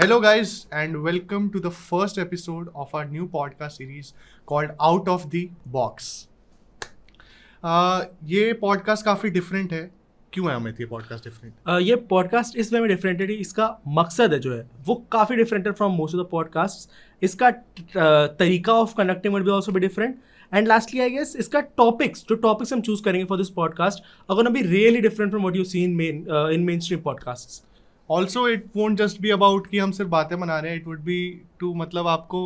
Hello, guys, and welcome to the first episode of our new podcast series called Out of the Box. ये podcast काफ़ी different है. क्यों है अमित ये podcast different? ये podcast इस वे में डिफरेंट है. इसका मकसद है जो है वो काफ़ी डिफरेंट है from most of the podcast. इसका तरीका of conducting will be also be different. And lastly I guess इसका टॉपिक्स हम चूज करेंगे for this podcast are gonna be really different from what you see in mainstream podcasts. Also it won't just be about कि हम सिर्फ बातें बना रहे हैं. इट वुड बी टू मतलब आपको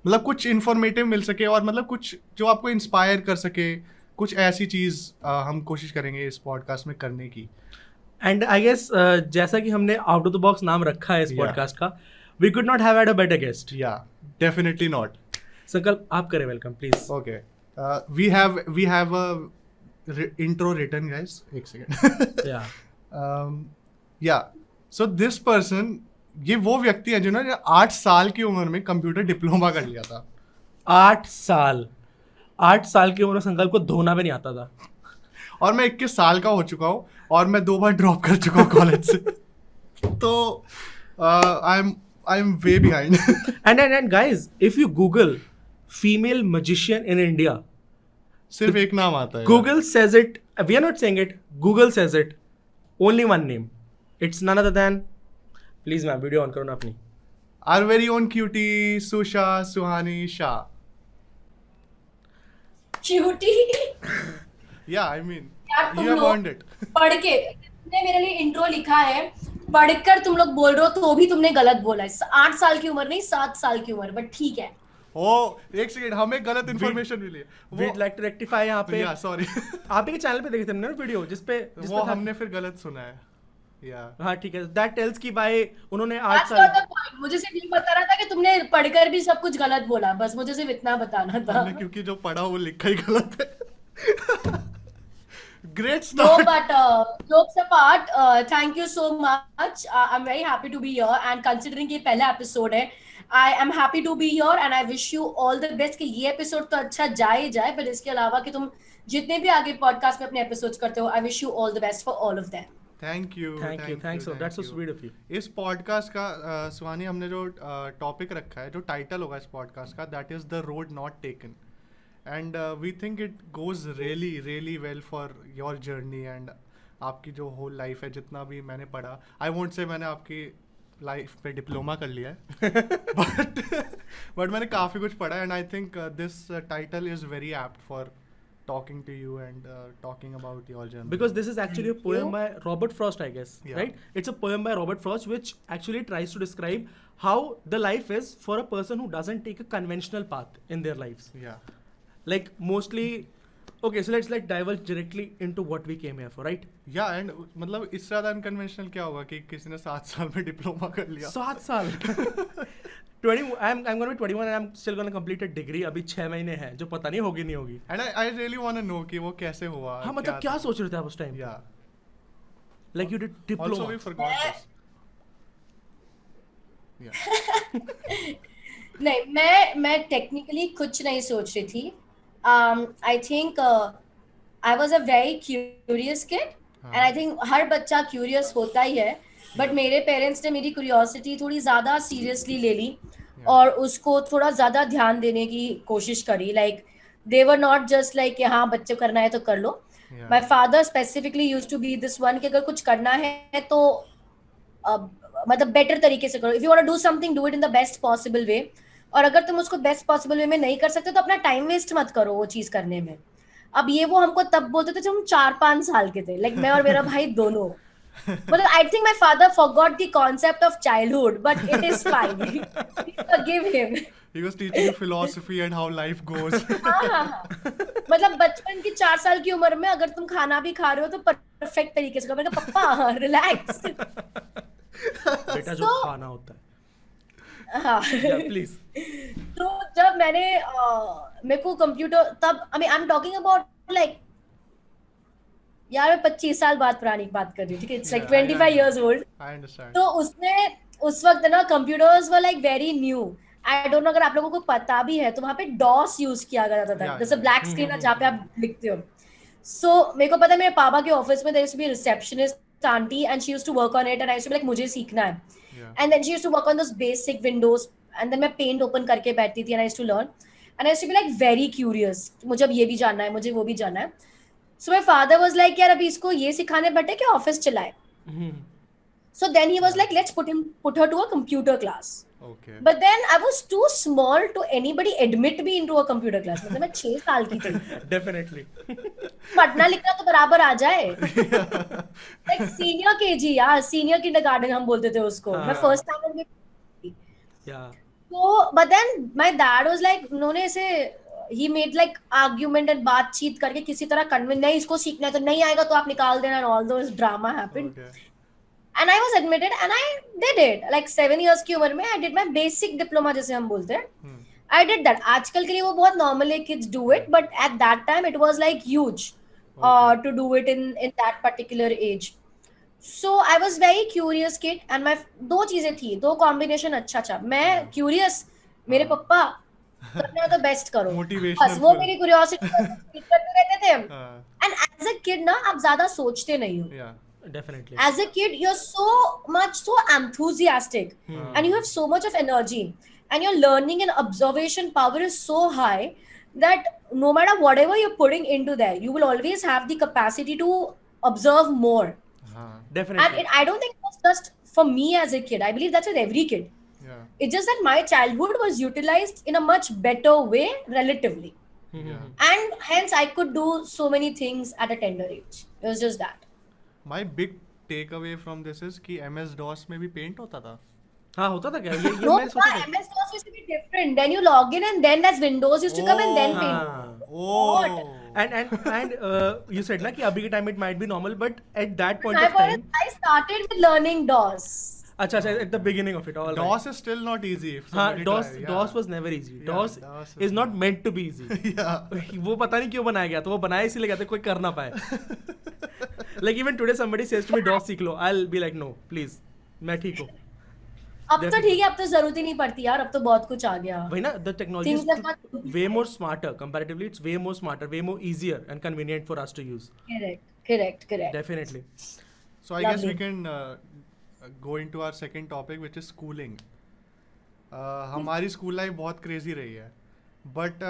मतलब कुछ इन्फॉर्मेटिव मिल सके और मतलब कुछ जो आपको इंस्पायर कर सके. कुछ ऐसी चीज़ हम कोशिश करेंगे इस पॉडकास्ट में करने की. एंड आई गेस जैसा कि हमने आउट ऑफ द बॉक्स नाम रखा है इस Yeah. पॉडकास्ट का, we could not have had a better guest. Yeah definitely not. Sankalp आप करें welcome please. Okay, we have a intro written guys. एक second. Yeah so this person, ये वो व्यक्ति है जिन्होंने 8 साल की उम्र में कंप्यूटर डिप्लोमा कर लिया था. 8 साल की उम्र में संकल्प को धोना भी नहीं आता था. और मैं 21 साल का हो चुका हूँ और मैं 2 बार ड्रॉप कर चुका हूँ कॉलेज से. तो I am way behind. And guys, if you Google female magician in India, सिर्फ एक नाम आता है. Google says it. We are not saying it. Google says it. Only one name. It's none other than. Please ma'am video on करो ना अपनी. Our very own cutie सुशा Suhani Shah. Cutie या आई मीन यार तुम यू हैव लोग earned it. पढ़ के तुमने मेरे लिए इंट्रो लिखा है, पढ़कर तुम लोग बोल रहे हो तो भी तुमने गलत बोला है. 8 साल की उम्र नहीं 7 साल की उम्र, बट ठीक है. ओ एक सेकंड, हमें गलत इन्फॉर्मेशन मिली है. We'd like to rectify यहाँ पे. या सॉरी. आप ही के चैनल पे देखे थे ना वीडियो जिसपे वो हमने फिर गलत सुना है. या हाँ ठीक है. That tells कि भाई उन्होंने 8 That's साल. not the point. मुझे सिर्फ ये बता रहा था कि तुमने पढ़कर भी सब कुछ गलत बोला, बस मुझे सिर्फ इतना बताना था. हमने क्योंकि जो पढ़ा वो लिखा ही गलत है. Great No, start. but jokes apart, thank you so much. I'm very happy to be here, and considering कि ये पहला एपिसोड है, I am happy to be here, and I wish you all the best. कि ये episode तो अच्छा जाए ही जाए, पर इसके अलावा कि तुम जितने भी आगे पॉडकास्ट में अपने एपिसोड्स करते हो, I wish you all the best for all of them. Thank you. Thanks so. That's so sweet of you. इस पॉडकास्ट का सुहानी हमने जो टॉपिक रखा है, जो टाइटल होगा इस पॉडकास्ट का, that is the road not taken. And we think it goes really really well for your journey and आपकी जो होल लाइफ है. जितना भी मैंने पढ़ा, आई वोंट से मैंने आपकी लाइफ पे डिप्लोमा कर लिया है. बट मैंने काफ़ी कुछ पढ़ा and I think this title is very apt for talking to you and talking about your journey. Because this is actually a poem by Robert Frost, I guess, Yeah. right? It's a poem by Robert Frost which actually tries to describe how the life is for a person who doesn't take a conventional path in their lives. Yeah. Like mostly, okay, so let's like diverge directly into what we came here for, right? या and मतलब इससे ज़्यादा unconventional क्या होगा कि किसी ने 7 साल में डिप्लोमा कर लिया. 7 साल. 20. I'm going to be 21 and I'm still going to complete a degree. अभी 6 महीने हैं जो पता नहीं होगी नहीं होगी. And I really want to know कि वो कैसे हुआ. हाँ मतलब क्या सोच रहे थे आप उस टाइम? या Like you did also diploma. We forgot this. Yeah नहीं, मैं टेक्निकली कुछ नहीं सोच रही थी. I think I was a very curious kid, and I think हर बच्चा क्यूरियस होता ही है, बट मेरे पेरेंट्स ने मेरी क्यूरियोसिटी थोड़ी ज़्यादा सीरियसली ले ली और उसको थोड़ा ज़्यादा ध्यान देने की कोशिश करी. Like they were not just like कि हाँ बच्चे करना है तो कर लो. My father specifically used to be this one कि अगर कुछ करना है तो मतलब बेटर तरीके से करो. If you want to do something, do it in the best possible way. और अगर तुम उसको बेस्ट पॉसिबल वे में नहीं कर सकते तो अपना टाइम वेस्ट मत करो वो चीज करने में. अब ये वो हमको तब बोलते थे जब हम 4-5 साल के थे. लाइक मैं और मेरा भाई दोनों. मतलब I think my father forgot the concept of childhood, but it is fine. Forgive him. He was teaching you philosophy and how life goes. हाँ. मतलब बचपन की 4 साल की उम्र में अगर तुम खाना भी खा रहे हो तो परफेक्ट तरीके से करो. मैंने कहा पप्पा रिलैक्स. बेटा जो So- खाना होता है. हाँ. Yeah, please. तो जब मैंने मेरे को कंप्यूटर तब I am talking about like यार मैं 25 साल बाद पुरानी बात कर रही हूँ. ठीक है, it's like 25 years old. I understand. तो उसमें उस वक्त ना computers were like very new. I don't know अगर आप लोगों को पता भी है तो वहाँ पे डॉस यूज किया जाता था. Yeah, जैसे yeah. ब्लैक स्क्रीन है जहाँ पे आप लिखते हो. सो मेरे को पता है मेरे पापा के ऑफिस में there used to be receptionist aunty and she used to work on it and I used to be like मुझे सीखना है. Yeah. And then she used to work on those basic windows, and then मैं paint open करके बैठती थी, and I used to learn, and I used to be like very curious, मुझे अब ये भी जानना है, मुझे वो भी जानना है. So my father was like, यार अभी इसको ये सिखाने बैठे कि ऑफिस चलाए. So then he was like, let's put her to a computer class. Okay. But then I was too small to anybody admit me into a computer class. मतलब मैं 6 साल की थी. Definitely. पढ़ना लिखना तो बराबर आ जाए. Like senior KG यार, senior kindergarten हम बोलते थे उसको. मैं first standard में थी. Yeah. So but then my dad was like, उन्होंने ऐसे he made like argument and बातचीत करके किसी तरह convince, नहीं इसको सीखना है तो नहीं आएगा तो आप निकाल देना, and all those drama happened. Okay. And I was admitted and I did it. Like 7 years की उम्र में I did my basic diploma जैसे हम बोलते हैं. I did that. आजकल के लिए वो बहुत normal है, kids do it, but at that time it was like huge to do it in that particular age. So I was very curious kid, and my दो चीजें थी, दो combination अच्छा था. मैं curious, मेरे पप्पा करना है तो best करो. Motivational बस वो full. मेरी curiosity करते रहते थे. And as a kid ना आप ज्यादा सोचते नहीं हो. Yeah. Definitely. As a kid, you're so enthusiastic and you have so much of energy, and your learning and observation power is so high that no matter whatever you're putting into there, you will always have the capacity to observe more. Definitely. And I don't think it was just for me as a kid. I believe that's with every kid. Yeah. It's just that my childhood was utilized in a much better way relatively. Yeah. And hence I could do so many things at a tender age. It was just that. My big takeaway from this is कि MS DOS में भी paint होता था. हाँ होता था क्या ये No, मैं सोचा था. MS DOS used to be different. Then you log in and then that's Windows used to come and then paint. हाँ. Oh. And you said ना कि अभी के time it might be normal, but at that point I of time. started with learning DOS. अच्छा at the beginning of it all. DOS is still not easy. If हाँ somebody DOS try, yeah. DOS was never easy. Yeah, DOS DOS is not meant to be easy. Yeah. वो पता नहीं क्यों बनाया गया, तो वो बनाया इसीलिए गया था कोई कर ना पाए. Like even today somebody says to me DOS सीख लो, I'll be like no please, मैं ठीक हूँ. अब तो ठीक है, अब तो जरूरत ही नहीं पड़ती यार, अब तो बहुत कुछ आ गया. वही ना, the technology Things have got is way more smarter comparatively. It's way more smarter, way more easier and convenient for us to use. Correct. Definitely. So I guess we Lovely. can go into our second topic, which is schooling. हमारी school life बहुत crazy रही है, but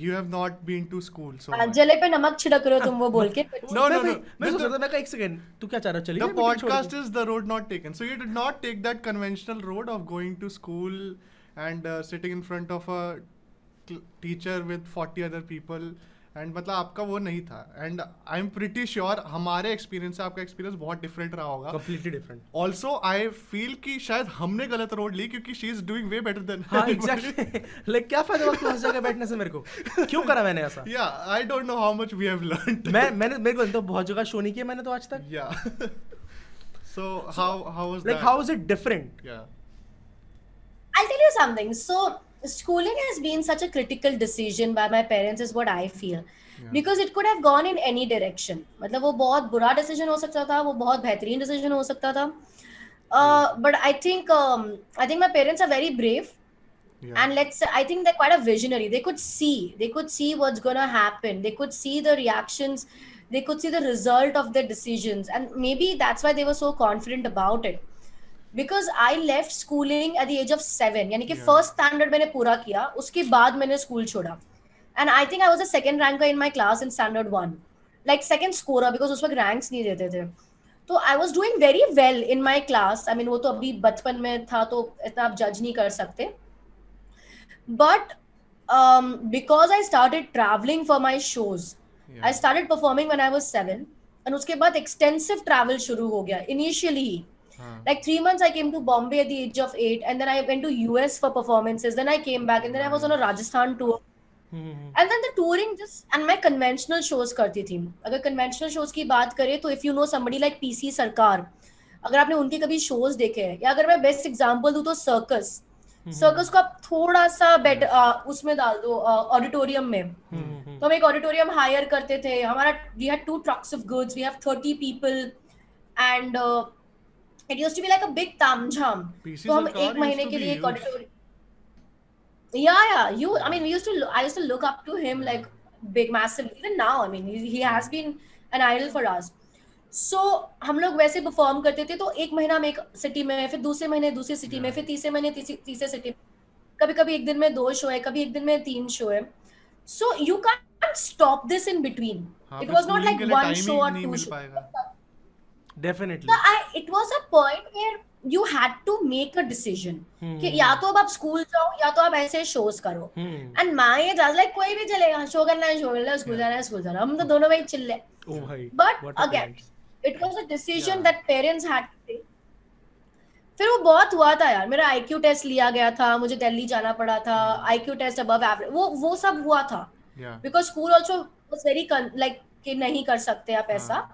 you have not been to school so much. जले पे नमक छिड़क रहे हो तुम वो बोल के. No. मैं सोच रहा था, मैं कहा एक सेकंड, तू क्या चाह रहा है, चलिए The मैं मीटिंग छोड़ podcast दूं. is the road not taken. So you did not take that conventional road of going to school and sitting in front of a teacher with 40 other people. And मतलब आपका वो नहीं था. And I'm pretty sure हमारे experience से आपका experience बहुत different रहा होगा. Completely different. Also I feel कि शायद हमने गलत road ली क्योंकि she is doing way better than हाँ everybody. exactly. Like क्या फायदा हुआ क्लास जगह बैठने से मेरे को, क्यों करा मैंने ऐसा. Yeah, I don't know how much we have learned. मैंने मेरे को तो बहुत जगह शो नहीं किया मैंने तो आज तक. Yeah. So how was Like that? how is it different? Yeah. I'll tell you something. So schooling has been such a critical decision by my parents is what I feel. Yeah. Because it could have gone in any direction. मतलब वो बहुत बुरा decision हो सकता था, वो बहुत बेहतरीन decision हो सकता था. But I think my parents are very brave. Yeah. And I think they're quite a visionary. They could see what's gonna happen. They could see the reactions. They could see the result of their decisions. And maybe that's why they were so confident about it. Because I left schooling at the age of 7. यानी कि Yeah. first standard मैंने पूरा किया, उसके बाद मैंने school छोड़ा. And I think I was a second ranker in my class in standard 1. Like second scorer, because उस वक्त ranks नहीं देते थे. तो I was doing very well in my class. I mean वो तो अभी बचपन में था तो इतना आप judge नहीं कर सकते. But because I started traveling for my shows, Yeah. I started performing when I was 7. And उसके बाद extensive travel शुरू हो गया. Initially, like 3 months I came to Bombay at the age of 8, and then I went to US for performances. Then I came back, and then I was on a Rajasthan tour. And then the touring and मैं conventional shows करती थी. अगर conventional shows की बात करें तो if you know somebody like PC सरकार, अगर आपने उनके कभी shows देखे हैं, या अगर मैं best example दूँ तो circus को आप थोड़ा सा बेटर उसमें डाल दो ऑडिटोरियम में. तो हम एक ऑडिटोरियम हायर करते थे. हमारा we had 2 trucks of goods, we have 30 people, and it used to be like a big tamjham. PC तो हम सरकार एक महीने used to के be लिए एक huge. Auditorium. Yeah. I mean, I used to look up to him like big, massive. Even now, I mean, he has been an idol for us. सो हम लोग वैसे परफॉर्म करते थे, तो एक महीना में एक सिटी में, फिर दूसरे महीने दूसरी सिटी में, Yeah. फिर तीसरे महीने तीसरे सिटी में, कभी कभी एक दिन में 2 शो है, कभी एक दिन में 3 शो है. So you can stop this in between. हाँ, इट फिर वाज नॉट schooling लाइक के लिए 1 time शो ही और नहीं 2 मिल शो. पाएगा. Definitely. it was a point where you had to make a decision कि या तो अब आप स्कूल जाओ या तो आप ऐसे शोज करो. एंड माय एज लाइक कोई भी चलेगा, शो करना है शो करना, स्कूल जाना है स्कूल जाना, हम तो दोनों में ही चिल्ले. Oh भाई. But What a again, parents. it was a decision Yeah. that parents had to take. फिर वो बहुत हुआ था यार, मेरा IQ टेस्ट लिया गया था, मुझे दिल्ली जाना पड़ा था, IQ टेस्ट अबव एवरेज, वो सब हुआ था. Yeah. Because school also was very like कि नहीं कर सकते आप ऐसा.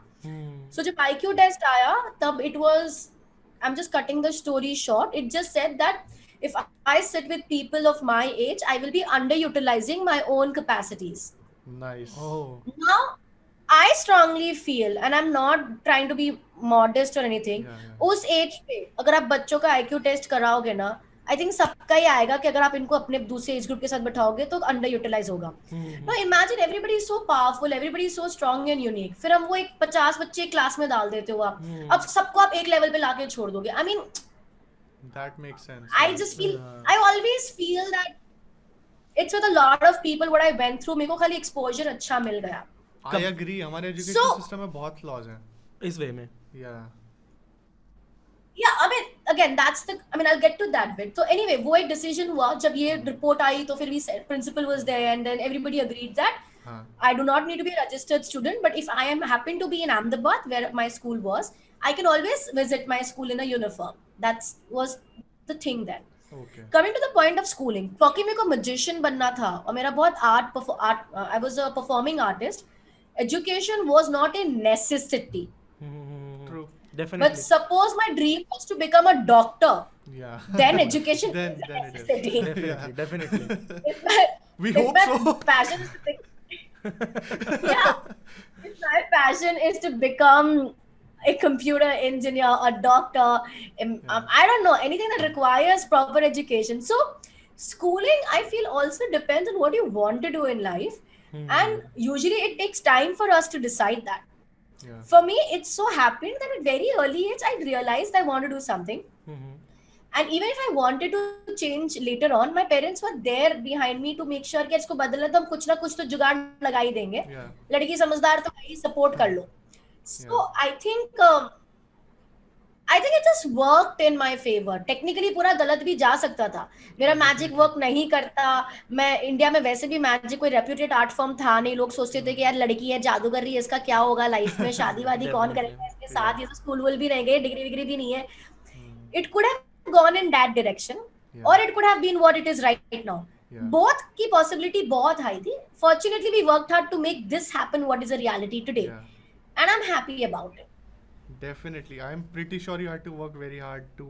So जब IQ test आया तब it was, I'm just cutting the story short, it just said that if I sit with people of my age, I will be underutilizing my own capacities. Nice. Oh. Now I strongly feel, and I'm not trying to be modest or anything, Yeah. उस as पे अगर आप बच्चों का IQ test कराओगे ना, I think सबका ही आएगा कि अगर आप इनको अपने दूसरे एज ग्रुप के साथ बैठाओगे तो अंडर यूटिलाइज होगा. No imagine everybody is so powerful, everybody is so strong and unique, फिर हम वो एक 50 बच्चे क्लास में डाल देते हो आप. अब सबको आप एक लेवल पे लाके छोड़ दोगे. I mean That makes sense. I just feel, I always feel that it's with a lot of people what I went through, मेरे को खाली exposure अच्छा मिल गया. I agree. हमारे एजुकेशन So- सिस्टम में बहुत फ्लॉज हैं. इस वे में. Yeah. Yeah, I mean, again, that's the, I mean, I'll get to that bit. So anyway, वो एक decision हुआ, जब ये report आई तो फिर भी principal was there and then everybody agreed that हाँ. I do not need to be a registered student, but if I am happen to be in Ahmedabad where my school was, I can always visit my school in a uniform. That was the thing then. Okay. Coming to the point of schooling, क्योंकि मेरे को magician बनना था और मेरा बहुत I was a performing artist. Education was not a necessity. True. Definitely. But suppose my dream was to become a doctor, Yeah. then education Then is a it is. necessity. Definitely. Definitely. If my, We if hope my so. passion is to yeah, if my passion is to become a computer engineer, a doctor, I don't know, anything that requires proper education. So schooling, I feel, also depends on what you want to do in life. And usually it takes time for us to decide that. Yeah. For me, it so happened that at very early age, I realized I want to do something. And even if I wanted to change later on, my parents were there behind me to make sure कि इसको बदलना तो हम कुछ ना कुछ तो जुगाड़ लगा ही देंगे. Yeah. लड़की समझदार तो भाई सपोर्ट कर लो. So I think it just worked in my favor. Technically पूरा गलत भी जा सकता था. मेरा मैजिक वर्क नहीं करता. मैं इंडिया में वैसे भी मैजिक कोई रेप्यूटेड आर्ट फॉर्म था नहीं. लोग सोचते थे कि यार लड़की है, जादू कर रही है, इसका क्या होगा लाइफ में, शादी वादी कौन करेगा इसके साथ, ये तो स्कूल वूल भी रह गए, डिग्री विग्री भी नहीं है. It could have gone in that direction, or it could have been what it is right now. Yeah. Both की possibility बहुत high थी. Fortunately, we worked hard to make this happen what is a reality today. Yeah. And I'm happy about it. Definitely. I'm pretty sure you had to work very hard to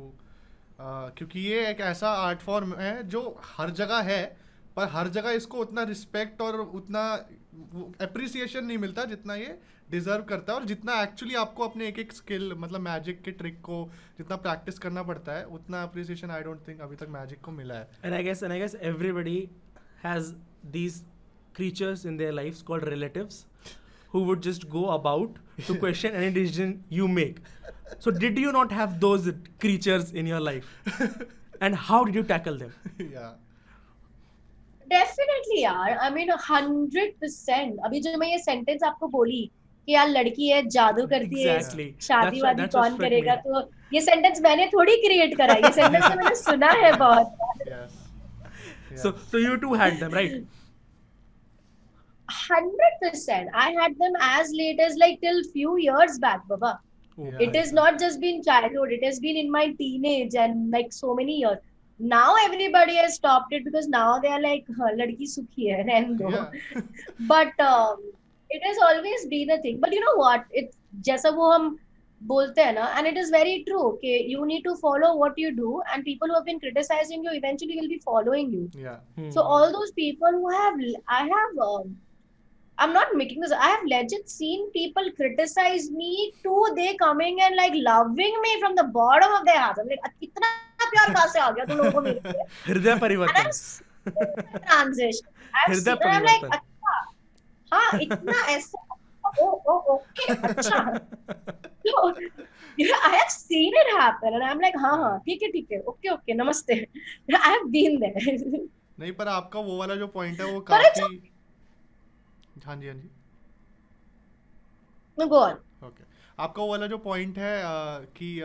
क्योंकि ये एक ऐसा art form है जो हर जगह है, पर हर जगह इसको उतना रिस्पेक्ट और उतना अप्रिसिएशन नहीं मिलता जितना ये डिजर्व करता है, और जितना एक्चुअली आपको अपने एक एक स्किल, मतलब मैजिक के ट्रिक को जितना प्रैक्टिस करना पड़ता है, उतना अप्रिसिएशन आई डोंट थिंक अभी तक मैजिक को मिला है. And I guess everybody has these creatures in their lives called relatives who would just go about to question any decision you make. So did you not have those creatures in your life? And how did you tackle them? Yeah. Definitely यार. I mean 100%. अभी जो मैं ये sentence आपको बोली कि यार लड़की है, जादू करती है, Exactly. शादी वादी That's what कौन struck करेगा, me. तो ये सेंटेंस मैंने थोड़ी क्रिएट करा. ये सेंटेंस तो मैंने सुना है बहुत. Yes. So you too had them, right? 100%. I had them as late as like till few years back, Baba. Oh, Yeah. It has not just been childhood, it has been in my teenage and like so many years. Now everybody has stopped it because now they are like, ladki sukhi hai, and go. Yeah. But it has always been a thing. But you know what? It's जैसा वो हम बोलते हैं ना, and it is very true. Okay, you need to follow what you do, and people who have been criticizing you eventually will be following you. Yeah. So all those people who have, I'm not making this. I have legit seen people criticize me too. They coming and like loving me from the bottom of their heart. I'm like, इतना प्यार कहाँ से आ गया तुम लोगों को मेरे लिए? हृदय And परिवर्तन. I've seen the transition. I've हृदय seen, and I'm like, परिवर्तन. अच्छा, हाँ, इतना ऐसा oh, okay, अच्छा. So, I have seen it happen, and I'm like, हाँ, ठीक है, okay, नमस्ते. I have been there. नहीं, पर आपका वो वाला जो पॉइंट है वो But it's काफी, हाँ जी हाँ जी, no, go on. ओके, आपका वो वाला जो पॉइंट है कि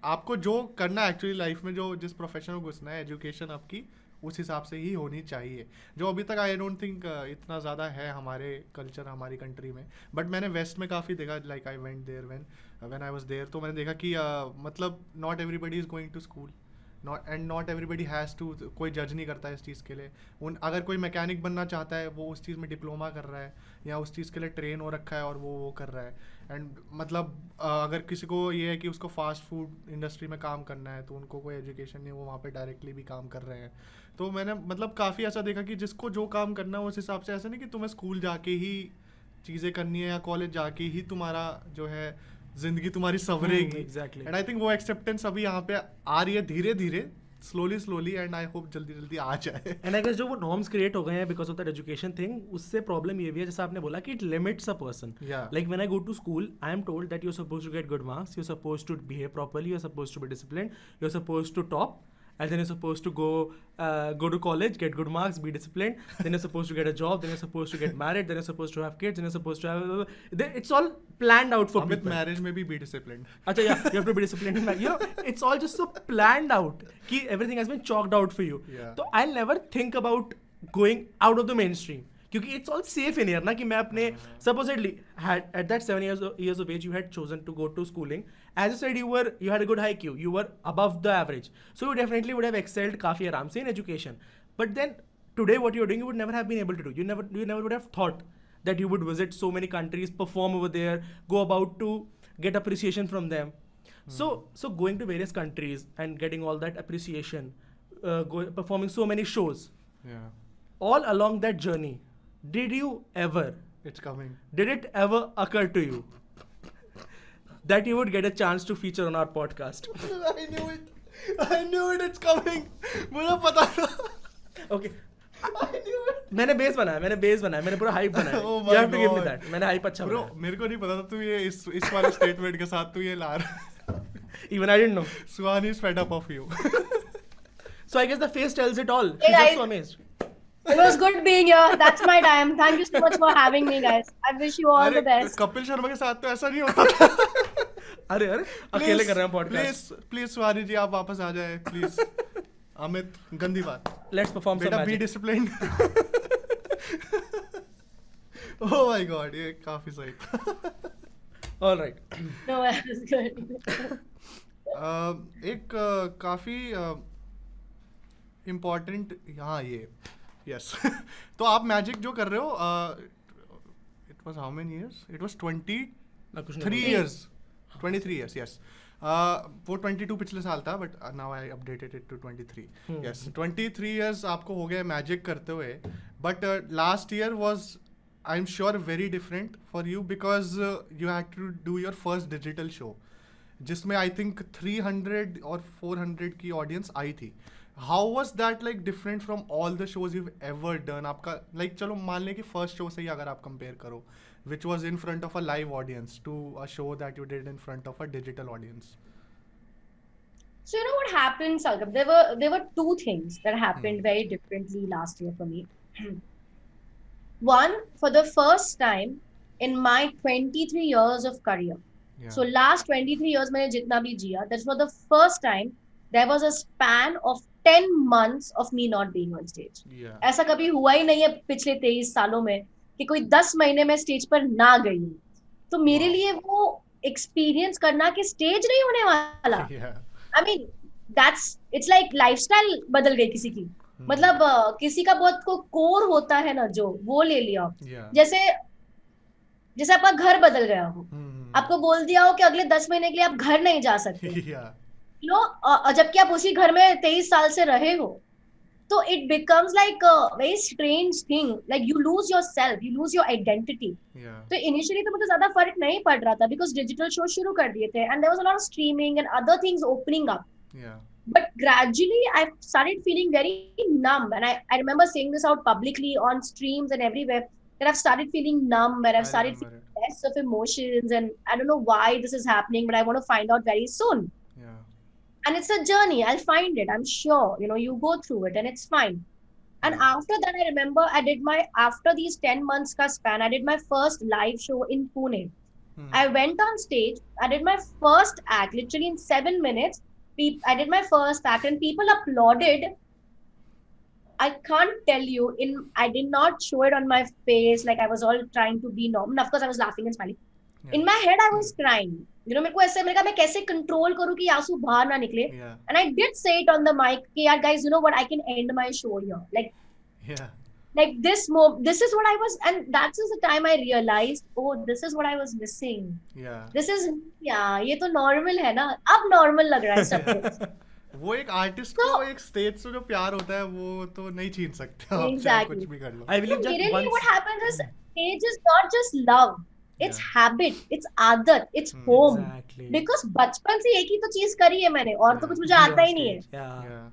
आपको जो करना है एक्चुअली लाइफ में, जो जिस प्रोफेशन में घुसना है, एजुकेशन आपकी उस हिसाब से ही होनी चाहिए, जो अभी तक आई डोंट थिंक इतना ज़्यादा है हमारे कल्चर, हमारी कंट्री में. बट मैंने वेस्ट में काफ़ी देखा, like I went there when I was there, तो मैंने देखा कि मतलब not everybody is going to school, not everybody has to, कोई जज नहीं करता है इस चीज़ के लिए. अगर कोई मैकेनिक बनना चाहता है, वो उस चीज़ में डिप्लोमा कर रहा है या उस चीज़ के लिए ट्रेन हो रखा है और वो कर रहा है. एंड मतलब अगर किसी को ये है कि उसको फास्ट फूड इंडस्ट्री में काम करना है, तो उनको कोई एजुकेशन नहीं, वो वहाँ पे डायरेक्टली भी काम कर रहे हैं. तो मैंने मतलब काफ़ी ऐसा देखा कि जिसको जो काम करना है उस हिसाब से, ऐसा नहीं कि तुम्हें स्कूल जाके ही चीज़ें करनी है या कॉलेज जाके ही तुम्हारा जो है ज़िंदगी तुम्हारी संवरेगी. एग्जैक्टली. एंड आई थिंक वो एक्सेप्टेंस अभी यहाँ पे आ रही है धीरे धीरे, स्लोली, एंड आई होप जल्दी जल्दी आ जाए. एंड आई गेस जो वो नॉर्म्स क्रिएट हो गए हैं because of that education thing, उससे प्रॉब्लम ये भी है, जैसे आपने बोला कि it limits a person. Yeah. Like when I go to school, I am told that you are supposed to get good marks, you are supposed to behave properly, you are supposed to be disciplined, you are supposed to top, and then you're supposed to go to college, get good marks, be disciplined, then you're supposed to get a job, then you're supposed to get married, then you're supposed to have kids, then you're supposed to have it's all planned out for Amit, people. marriage में भी be disciplined. Acha, yeah, you have to be disciplined in marriage. You know, it's all just so planned out कि everything has been chalked out for you. Yeah. So I'll never think about going out of the mainstream, क्योंकि it's all safe in here ना, कि मैं अपने supposedly had at that 7 years of age you had chosen to go to schooling. As you said, you had a good IQ, you were above the average, so you definitely would have excelled काफी आराम से in education. But then today what you're doing, you would never have been able to do. You never would have thought that you would visit so many countries, perform over there, go about to get appreciation from them. So going to various countries and getting all that appreciation, performing so many shows, Yeah, all along that journey, did it's coming. it ever occur to you that you would get a chance to feature on our podcast? I knew it, it's coming. मुझे पता था. Okay, I knew it. मैंने base बनाया, मैंने पूरा hype बनाया. Oh You my have to give me God. that. मैंने hype अच्छा Bro, बनाया. मेरे को नहीं पता था तू ये इस वाले स्टेटमेंट के साथ तू ये ला रहा. Even I didn't know. Suhani is fed up of you. So I guess the face tells it all. Hey, She's just guys. so amazed. It was good being here. That's my time. Thank you so much for having me, guys. I wish you all the best. Kapil Sharma के साथ तो ऐसा नहीं होता था. अरे अकेले कर रहे हैं पॉडकास्ट. प्लीज सुहानी जी, आप वापस आ जाए प्लीज. अमित, गंदी बात. Let's perform some बेटा be magic. Discipline. Oh my god, ये काफी सही था. All right. No, it was good. एक काफी इम्पोर्टेंट यहाँ ये, यस. तो आप मैजिक जो कर रहे हो, it was how many years? It was 23 years. 23 years, yes. वो 22 पिछले साल था, but now I updated it to 23. Yes, 23 years आपको हो गए मैजिक करते हुए. But last year was, I am sure, very different for you, because you had to do your first digital show, जिसमें आई थिंक 300 और 400 की audience I थी. How was that like different from all the shows you ever done? आपका like चलो मान लें कि first show से ही अगर आप कंपेयर करो, which was in front of a live audience, to a show that you did in front of a digital audience. So you know what happened, Salgam? There were two things that happened very differently last year for me. One, for the first time in my 23 years of career. Yeah. So last 23 years मैंने जितना भी जिया, that's for the first time there was a span of 10 months of me not being on stage. Yeah. ऐसा कभी हुआ ही नहीं है पिछले 23 सालों में कि कोई 10 महीने में स्टेज पर ना गई हूँ. तो मेरे लिए वो एक्सपीरियंस करना कि स्टेज नहीं होने वाला, Yeah. I mean it's like lifestyle बदल गई किसी की. मतलब किसी का बहुत को कोर होता है ना, जो वो ले लिया. Yeah. जैसे आपका घर बदल गया हो, आपको बोल दिया हो कि अगले 10 महीने के लिए आप घर नहीं जा सकते, Yeah. जबकि आप उसी घर में 23 साल से रहे हो. तो it becomes like a very strange thing, like you lose your self, you lose your identity. Yeah. तो इनिशियली तो मुझे ज्यादा फर्क नहीं पड़ रहा था बिकॉज डिजिटल शो शुरू कर दिए थे and there was a lot of streaming and other things opening up. Yeah. But gradually I started feeling very numb, and I remember saying this out publicly on streams and everywhere where I've started feeling numb, where I've I started remember feeling it. less of emotions, and I don't know why this is happening, but I want to find out very soon. Yeah. And it's a journey. I'll find it. I'm sure. You go through it, and it's fine. And Yeah. after that, I remember after these 10 months ka span, I did my first live show in Pune. I went on stage. I did my first act, literally in 7 minutes. I did my first act, and people applauded. I can't tell you. I did not show it on my face, like I was all trying to be normal. Of course, I was laughing and smiling. Yeah. In my head, I was crying. मेरे को ऐसे मैं कैसे control करूं कि आंसू बाहर ना निकले. Yeah. And I did say it on the mic, कि यार guys, you know what? I can end my show here. Yeah. Like this is what I was, and that's the time I realized, oh, this is what I was missing. Yeah. This is, yeah, ये तो normal है ना. अब normal लग रहा है सब कुछ. वो एक आर्टिस्ट So- को एक स्टेज से जो प्यार होता है वो तो नहीं छीन सकते आप, चाहे Exactly. कुछ भी कर लो. I So believe that really once what happens is, age is not just love. It's habit, it's आदत, it's home. exactly Because बचपन से एक ही तो चीज करी है मैंने, और तो कुछ मुझे be आता on ही नहीं है. stage. Yeah. Yeah.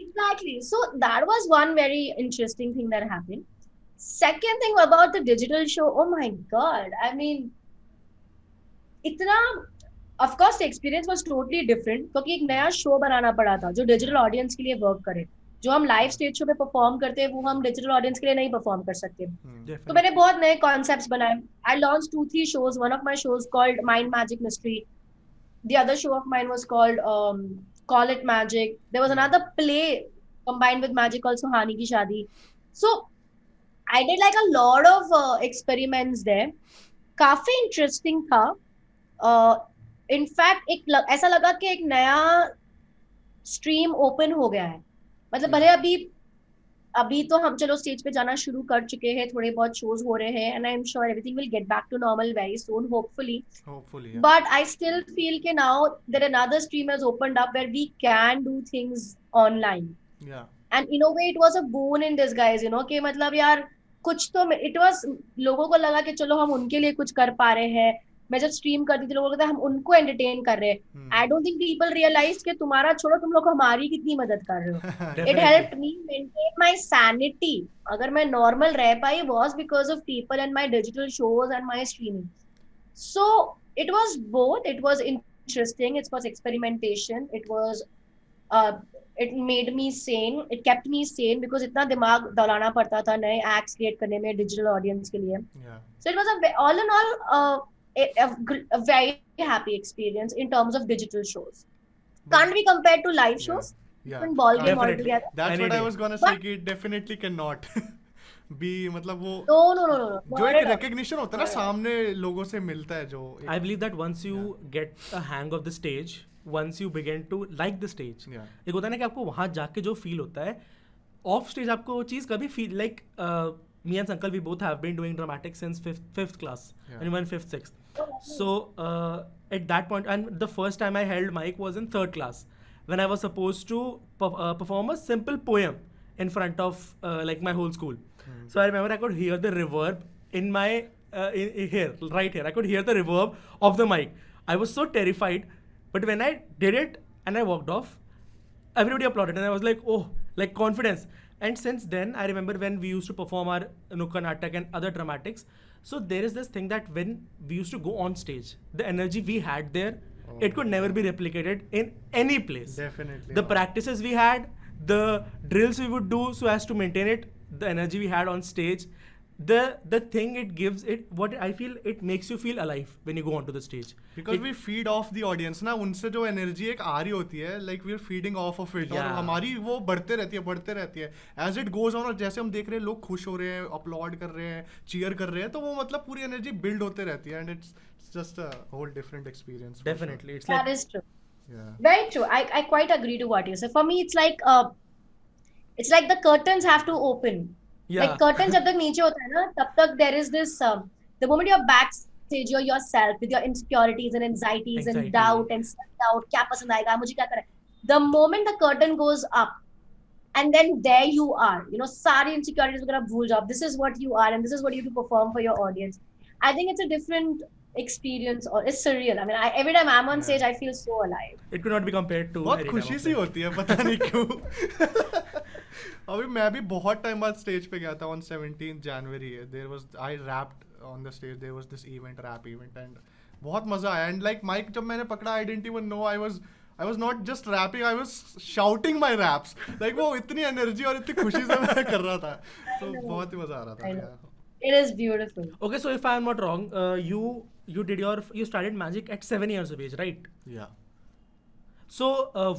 Exactly. So that was one very interesting thing that happened. Second thing about the digital show, oh my God. I mean, इतना, of course the experience was totally different, क्योंकि एक नया show बनाना पड़ा था जो digital audience के लिए work करे. जो हम लाइव स्टेज शो पे परफॉर्म करते हैं वो हम डिजिटल ऑडियंस के लिए नहीं परफॉर्म कर सकते. तो Definitely. मैंने बहुत नए कॉन्सेप्ट्स बनाए. I launched 2-3 shows. One of my shows called Mind Magic Mystery. The other show of mine was called Call It Magic. There was another play combined with magic called Suhani Ki Shadi. So I did like a lot of experiments there. काफी interesting था. In fact ऐसा लगा कि एक नया stream open हो गया है. मतलब भले अभी तो हम चलो स्टेज पे जाना शुरू कर चुके हैं, थोड़े बहुत शोज हो रहे हैं, and I'm sure everything will get back to normal very soon, hopefully. Hopefully. Yeah. But I still feel that now that another stream has opened up where we can do things online. Yeah. And in a way it was a boon in disguise, कि मतलब यार कुछ तो it was, लोगों को लगा कि चलो हम उनके लिए कुछ कर पा रहे हैं. मैं जब स्ट्रीम करती थी लोगों को लगता हम उनको एंटरटेन कर रहे हैं. I don't think people realise कि तुम्हारा छोड़ो, तुम लोग हमारी कितनी मदद कर रहे हो. It Definitely. Helped me maintain my sanity. अगर मैं नॉर्मल रह पाई was because of people and my digital shows and my streaming. So it was both. It was interesting, it was experimentation, it made me sane, it kept me sane because इतना दिमाग दौड़ाना पड़ता था नए acts create करने में digital audience के लिए. Yeah. So it was all in all a very happy experience in terms of digital shows. Can't be compared to live shows. Yeah. Different ball game Definitely. altogether. That's Any what I day. was gonna say But- कि definitely cannot be, मतलब वो No. जो Not एक at all. recognition होता है ना सामने लोगों से मिलता है जो I believe that once you get a hang of the stage, once you begin to like the stage, Yeah. एक होता है ना कि आपको वहाँ जाके जो फील होता है ऑफ स्टेज, आपको वो चीज़ कभी feel like me and Sankalp, we both have been doing dramatics since fifth class, Yeah. and even 5th, 6th. So at that point, and the first time I held mic was in 3rd class when I was supposed to perform a simple poem in front of like my whole school. So I remember I could hear the reverb in my here, right here. I could hear the reverb of the mic. I was so terrified, but when I did it and I walked off, everybody applauded, and I was like, oh, like confidence. And since then, I remember when we used to perform our Nukka Natak and other dramatics. So there is this thing that when we used to go on stage, the energy we had there, it could never be replicated in any place. definitely The practices we had, the drills we would do so as to maintain it, the energy we had on stage, the thing it gives, it what I feel, it makes you feel alive when you go onto the stage. because It- we feed off the audience ना, उनसे जो energy एक आ रही होती है, like we are feeding off of it, और Yeah. हमारी वो बढ़ते रहती है as it goes on. और जैसे हम देख रहे हैं लोग खुश हो रहे हैं, अपलॉड कर रहे हैं, cheer कर रहे हैं, तो वो मतलब पूरी एनर्जी बिल्ड होते रहती है, and it's just a whole different experience for sure. Definitely, it's That like is true. Yeah. Very true. I quite agree to what you say. For me, it's like the curtains have to open. yeah. Like curtains जब तक नीचे होता है ना, तब तक there is this the moment you're backstage, you're yourself with your insecurities and anxieties Anxiety. and doubt and self-doubt, क्या पसंद आएगा, मुझे क्या करना है. The moment the curtain goes up, and then there you are, सारी insecurities वगैरह भूल जाओ. This is what you are, and this is what you have to perform for your audience. I think it's a different experience, or it's surreal. I mean, every time I'm on stage, I feel so alive. it could not be compared to बहुत any time खुशी of C life. होती है, पता नहीं क्यों. अभी मैं भी बहुत टाइम बाद स्टेज पे गया था on 17th January. There was I rapped on the stage. There was this event, rap event, and बहुत मजा आया. एंड लाइक माइक जब मैंने पकड़ा, I didn't even know I was not just rapping, I was shouting my raps. Like वो इतनी energy और इतनी खुशी से मैं कर रहा था, तो बहुत ही मजा आ रहा था. I know. Yeah. It is beautiful. Okay, so if I am not wrong, you started magic at 7 years of age, right? Yeah. So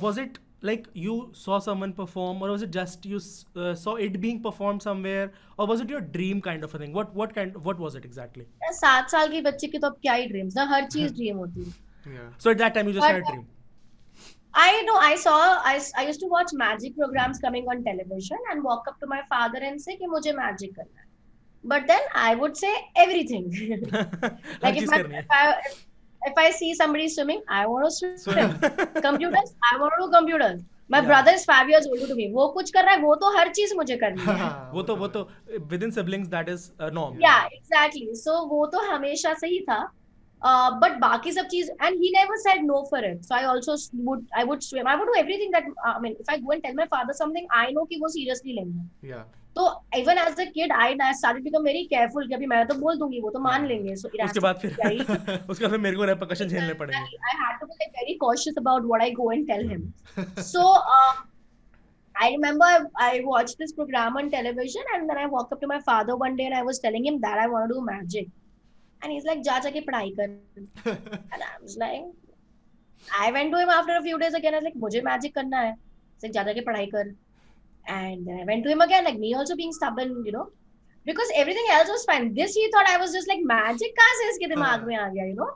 was it like you saw someone perform, or was it just you saw it being performed somewhere, or was it your dream kind of a thing? What was it exactly? 7 साल की बच्चे की तो अब क्या ही dreams ना, हर चीज dream होती है. Yeah. So at that time you just But- had a dream. I know. I used to watch magic programs coming on television and walk up to my father and say कि मुझे magic करना है. But then I would say everything. Her Like चीज if करनी है. if I see somebody swimming, I want to swim. Computers, I want to do computers. My Yeah. brother is 5 years older to me. वो कुछ कर रहा है, वो तो हर चीज मुझे करनी है. वो तो within siblings that is a norm. Yeah, exactly. So वो तो हमेशा से ही था. But बाकी सब चीज, and he never said no for it. So I also would swim. I would do everything that, I mean, if I go and tell my father something, I know कि वो seriously लेंगे. Yeah. तो even as a kid, I started to become very careful कि अभी मैं तो बोल दूंगी, वो तो मान लेंगे. So उसके बाद फिर उसके बाद फिर मेरे को repercussion झेलने पड़ेंगे. I had to be like very cautious about what I go and tell him. So I remember I watched this program on television, and then I walked up to my father one day and I was telling him that I want to do magic. And he's like, जा जाके पढ़ाई कर. And I was like, I went to him after a few days again. I was like, मुझे magic करना है. He's like, जा जाके पढ़ाई कर. And then I went to him again, like me also being stubborn, you know, because everything else was fine. This he thought I was just like, magic कहाँ से इसके दिमाग में आ गया, you know.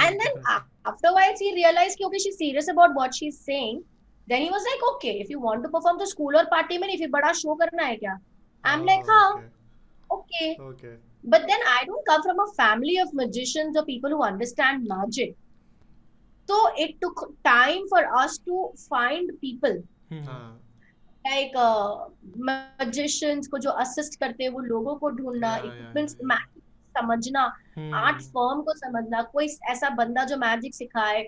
And then afterwards he realized कि okay, she's serious about what she's saying. Then he was like, okay, if you want to perform to school or party में, if ये बड़ा show करना है क्या? I'm like, हाँ, okay. Okay. But then I don't come from a family of magicians or people who understand magic. So it took time for us to find people हाँ. like magicians को जो assist करते हैं, वो लोगों को ढूंढना, equipments, magic समझना, आर्ट फॉर्म को समझना, कोई ऐसा बंदा जो मैजिक सिखाए.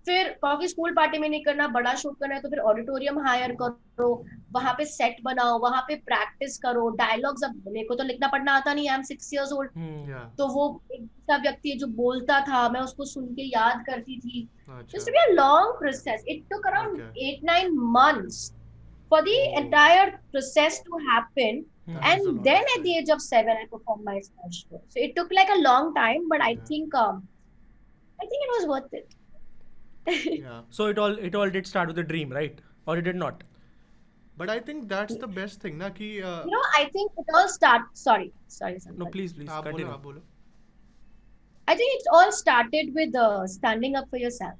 फिर क्योंकि स्कूल पार्टी में नहीं करना, बड़ा शो करना है, तो फिर ऑडिटोरियम हायर करो, वहां पे सेट बनाओ, वहां पे प्रैक्टिस करो, डायलॉग्स. अब मेरे को तो लिखना पढ़ना आता नहीं, I am 6 years old. Yeah. तो वो एक दूसरा व्यक्ति है जो बोलता था, मैं उसको सुन के याद करती थी. अच्छा. Used to be a long process. It took around Okay. 8-9 months for the entire process to happen. That is a And lot then of at the time. age of 7, I performed my first show. So it took like a long time, but I Yeah. think it was worth it. Yeah. So it all did start with a dream, right? Or it did not? But I think that's the best thing ना कि You know, I think it all sorry, No, Sampath. please आप continue. बोलो. I think it all started with standing up for yourself.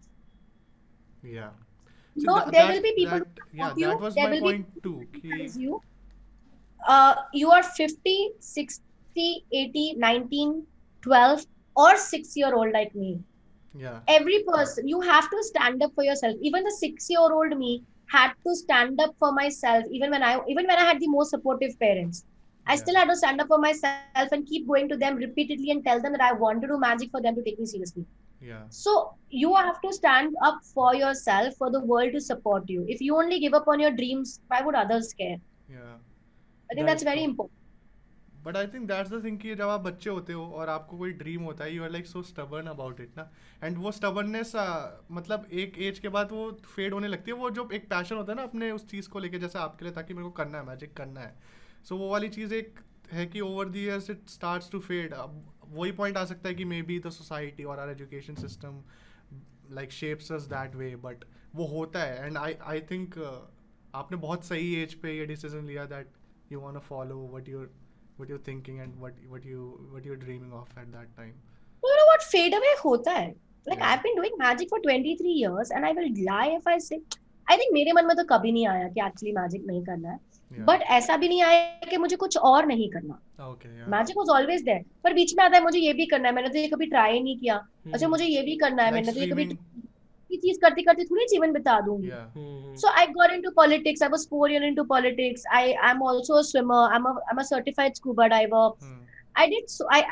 Yeah. No, there will be people who yeah, support you. that was There my will be point too. criticize कि you. You are 50, 60, 80, 19, 12 or 6-year-old like me. yeah. Every person, you have to stand up for yourself. Even the 6-year-old me had to stand up for myself. Even when I had the most supportive parents, I still had to stand up for myself and keep going to them repeatedly and tell them that I want to do magic for them to take me seriously. Yeah. So you have to stand up for yourself, for the world to support you. If you only give up on your dreams, why would others care? Yeah. I think That that's is very true. important. But I think that's the thing कि जब आप बच्चे होते हो और आपको कोई dream होता है, you are like so stubborn about it ना. एंड वो स्टबर्ननेस मतलब एक एज के बाद वो फेड होने लगती है. वो जो एक पैशन होता है ना अपने उस चीज़ को लेके, जैसे आपके लिए था कि मेरे को करना है, मैजिक करना है. सो वो वाली चीज़ एक है कि over the years it starts to fade. अब वही पॉइंट आ सकता है कि मे बी द सोसाइटी और our education system like shapes us that way, but वो होता है. एंड आई थिंक आपने बहुत सही एज पे ये डिसीजन लिया that you want to follow what you're thinking and what you're dreaming of at that time. You know what? Fade away होता है. Like Yeah. I've been doing magic for 23 years and I will lie if I say, I think मेरे मन में तो कभी नहीं आया कि actually magic नहीं करना है. Yeah. But ऐसा भी नहीं आया कि मुझे कुछ और नहीं करना. Okay, yeah. Magic was always there. पर बीच में आता है मुझे ये भी करना है, मैंने तो ये कभी ट्राई नहीं किया. अच्छा मुझे ये भी करना है, Like मैंने तो ये कभी swimming. ये चीज करते करते थोड़ी जीवन बिता दूंगी. Yeah. So I got into politics. I was 4 years into politics. I'm also a swimmer. I'm a certified scuba diver. Hmm.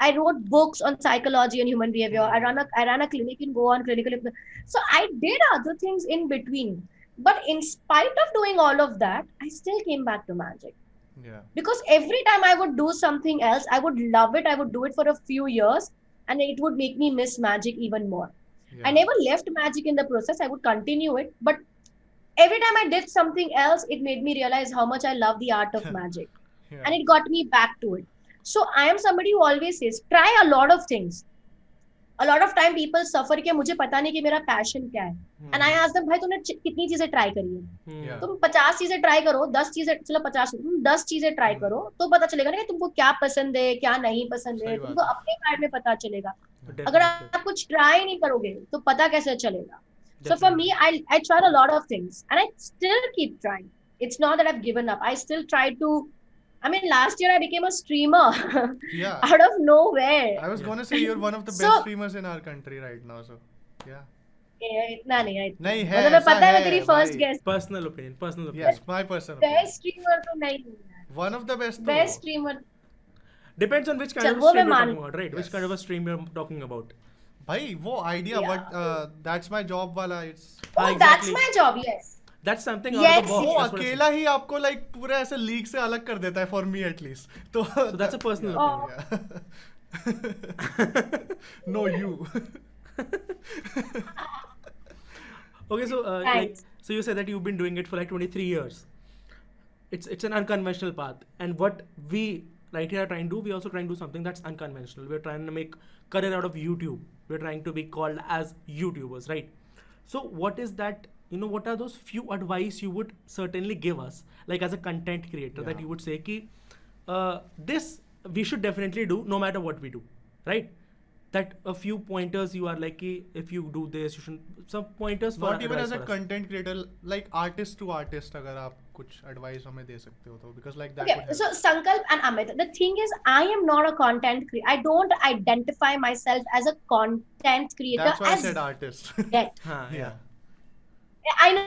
I wrote books on psychology and human behavior. I ran a clinic in Goa on clinical. So I did other things in between. But in spite of doing all of that, I still came back to magic. Yeah. Because every time I would do something else, I would love it. I would do it for a few years, and it would make me miss magic even more. Yeah. I never left magic in the process. I would continue it, but every time I did something else, it made me realize how much I love the art of magic, Yeah. and it got me back to it. So I am somebody who always says, try a lot of things. A lot of time people suffer कि मुझे पता नहीं कि मेरा passion क्या है. And I ask them, भाई तूने कितनी चीजें try करी है? Yeah. तुम 50 चीजें ट्राई करो, 10 चीजें, चलो 50, तुम 10 चीजें ट्राई करो तो पता चलेगा ना कि तुमको क्या पसंद है, क्या नहीं पसंद है. सही बात तुमको है. अपने बारे में पता चलेगा. अगर Definitely. आप कुछ ट्राई नहीं करोगे तो पता कैसे चलेगा? So for Definitely. me, I tried a lot of things, and I still keep trying. It's not that I've given up. I still try to. I mean, last year I became a streamer Yeah. out of nowhere. I was gonna say you're one of the So- best streamers in our country right now. So yeah. इतना नहीं है. नहीं है. मतलब मैं ऐसा पता है मैं है, तेरी भाई. First guest. Personal opinion. Personal opinion. Yes, my personal opinion. Best streamer तो नहीं हूँ. One of the best. Best streamer. Depends on which kind चल, of वो stream मैं you're मान- talking about, right? Which Yes. kind of a stream you're talking about. भाई वो idea Yeah. what that's my job वाला it's. Oh, हाँ, that's exactly. my job. Yes. That's something Yes, out of the box. वो That's what I'm अकेला ही आपको like पूरा ऐसे league से अलग कर देता है for me at least. तो saying. So that's a personal Oh. opinion. No you. Okay, so like, Thanks. so you said that you've been doing it for like 23 years. It's an unconventional path, and what we right here are trying to do, we also trying to do something that's unconventional. We're trying to make career out of YouTube. We're trying to be called as YouTubers, right? So what is that? You know, what are those few advice you would certainly give us, like as a content creator, that Yeah. you would say ki, this we should definitely do no matter what we do, right? That a few pointers you are like ki, if you do this you should some pointers for Not even advice as a for us. content creator, like artist to artist अगर आप कुछ advice हमें दे सकते हो तो because like that Okay, would help. so Sankalp and Amit, the thing is, I am not a content creator. I don't identify myself as a content creator. That's why I as said artist. yet. Haan, yeah. I know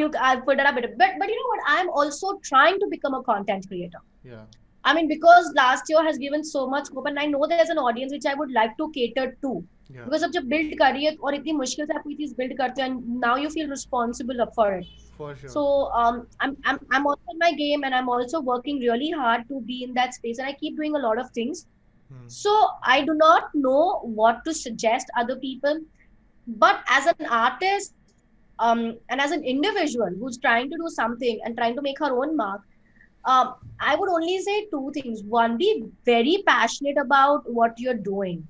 you I put it up, but you know what? I'm also trying to become a content creator. Yeah. I mean, because last year has given so much scope, and I know there's an audience which I would like to cater to. Yeah. Because अब जब build कर रही है और इतनी मुश्किल से आप कोई चीज build करते हैं, and now you feel responsible for it. For sure. So I'm also in my game, and I'm also working really hard to be in that space, and I keep doing a lot of things. Hmm. So I do not know what to suggest other people, but as an artist, and as an individual who's trying to do something and trying to make her own mark, I would only say two things. One, be very passionate about what you're doing.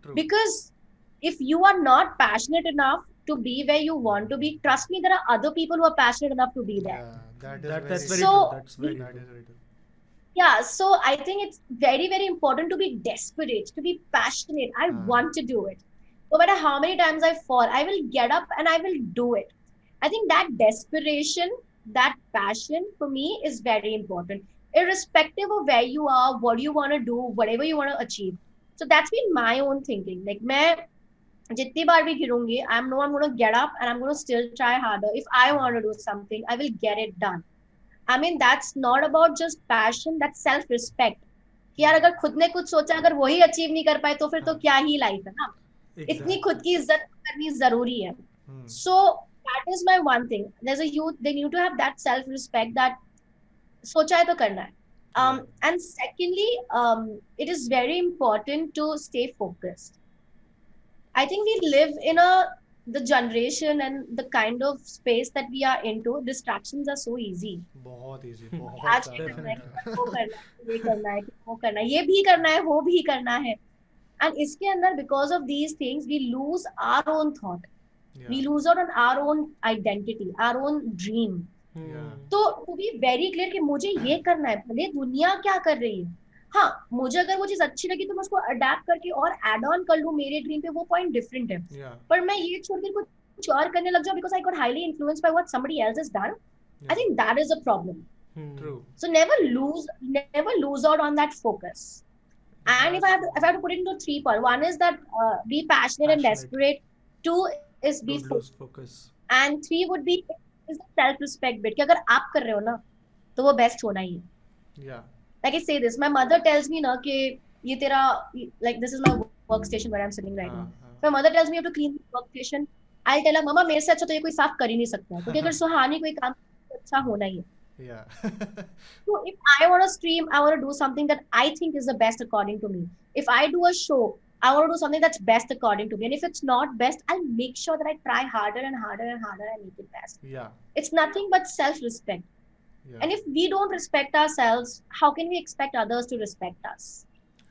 True. Because if you are not passionate enough to be where you want to be, trust me, there are other people who are passionate enough to be there. Yeah, that is That's very So- true. That's very that true. is very true. Yeah, so I think it's very, very important to be desperate, to be passionate. I want to do it. No matter how many times I fall, I will get up and I will do it. I think that desperation, that passion for me is very important. Irrespective of where you are, what you want to do, whatever you want to achieve. So that's been my own thinking. Like, मैं जितनी बार भी गिरूंगी, I'm going to get up and I'm going to still try harder. If I want to do something, I will get it done. I mean, that's not about just passion, that's self-respect. कि यार अगर खुद ने कुछ सोचा, अगर वही achieve नहीं कर पाए तो फिर तो क्या ही लाइफ है ना. इतनी Exactly. खुद की इज्जत करनी जरूरी है. Hmm. So that is my one thing. There's a youth, they need to have that self-respect that सोचा है तो करना है. And secondly, it is very important to stay focused. I think we live in the generation and the kind of space that we are into, distractions are so easy. बहुत easy. आज बहुत ये ज़्यादा. करना है, वो करना है, ये करना है, वो करना है, ये भी करना है, वो भी करना है. And इसके अंदर, because of these things, we lose our own thought. We Yeah. lose out on our own identity, our own dream. Yeah. तो to be very clear कि मुझे ये करना है, भले दुनिया क्या कर रही है. हाँ, मुझे अगर वो चीज अच्छी लगी तो मैं उसको अडेप्ट करके और एड ऑन कर लूँ मेरे ड्रीम पे, वो पॉइंट डिफरेंट है. Yeah. पर मैं ये छोड़ के कुछ और करने लग जाऊँ because I got highly influenced by what somebody else has done. I think that is a problem. True. So never lose out on that focus. And if I have to put it into three parts, one is that be passionate and Passionate. desperate. Two is be Don't lose focus. and three would be is the self-respect bit. कि अगर आप कर रहे हो ना तो वो best होना ही है. Yeah. Like I say this, my mother tells me ना कि ये तेरा, like this is my workstation where I'm sitting right now. My mother tells me you have to clean the workstation. I'll tell her, मम्मा मेरे से अच्छा तो ये कोई साफ कर ही नहीं सकता है, क्योंकि अगर सुहानी कोई काम तो अच्छा होना ही है. Yeah. So if I want to stream, I want to do something that I think is the best according to me. If I do a show, I want to do something that's best according to me. And if it's not best, I'll make sure that I try harder and harder and harder and make it best. Yeah. It's nothing but self-respect. Yeah. And if we don't respect ourselves, how can we expect others to respect us?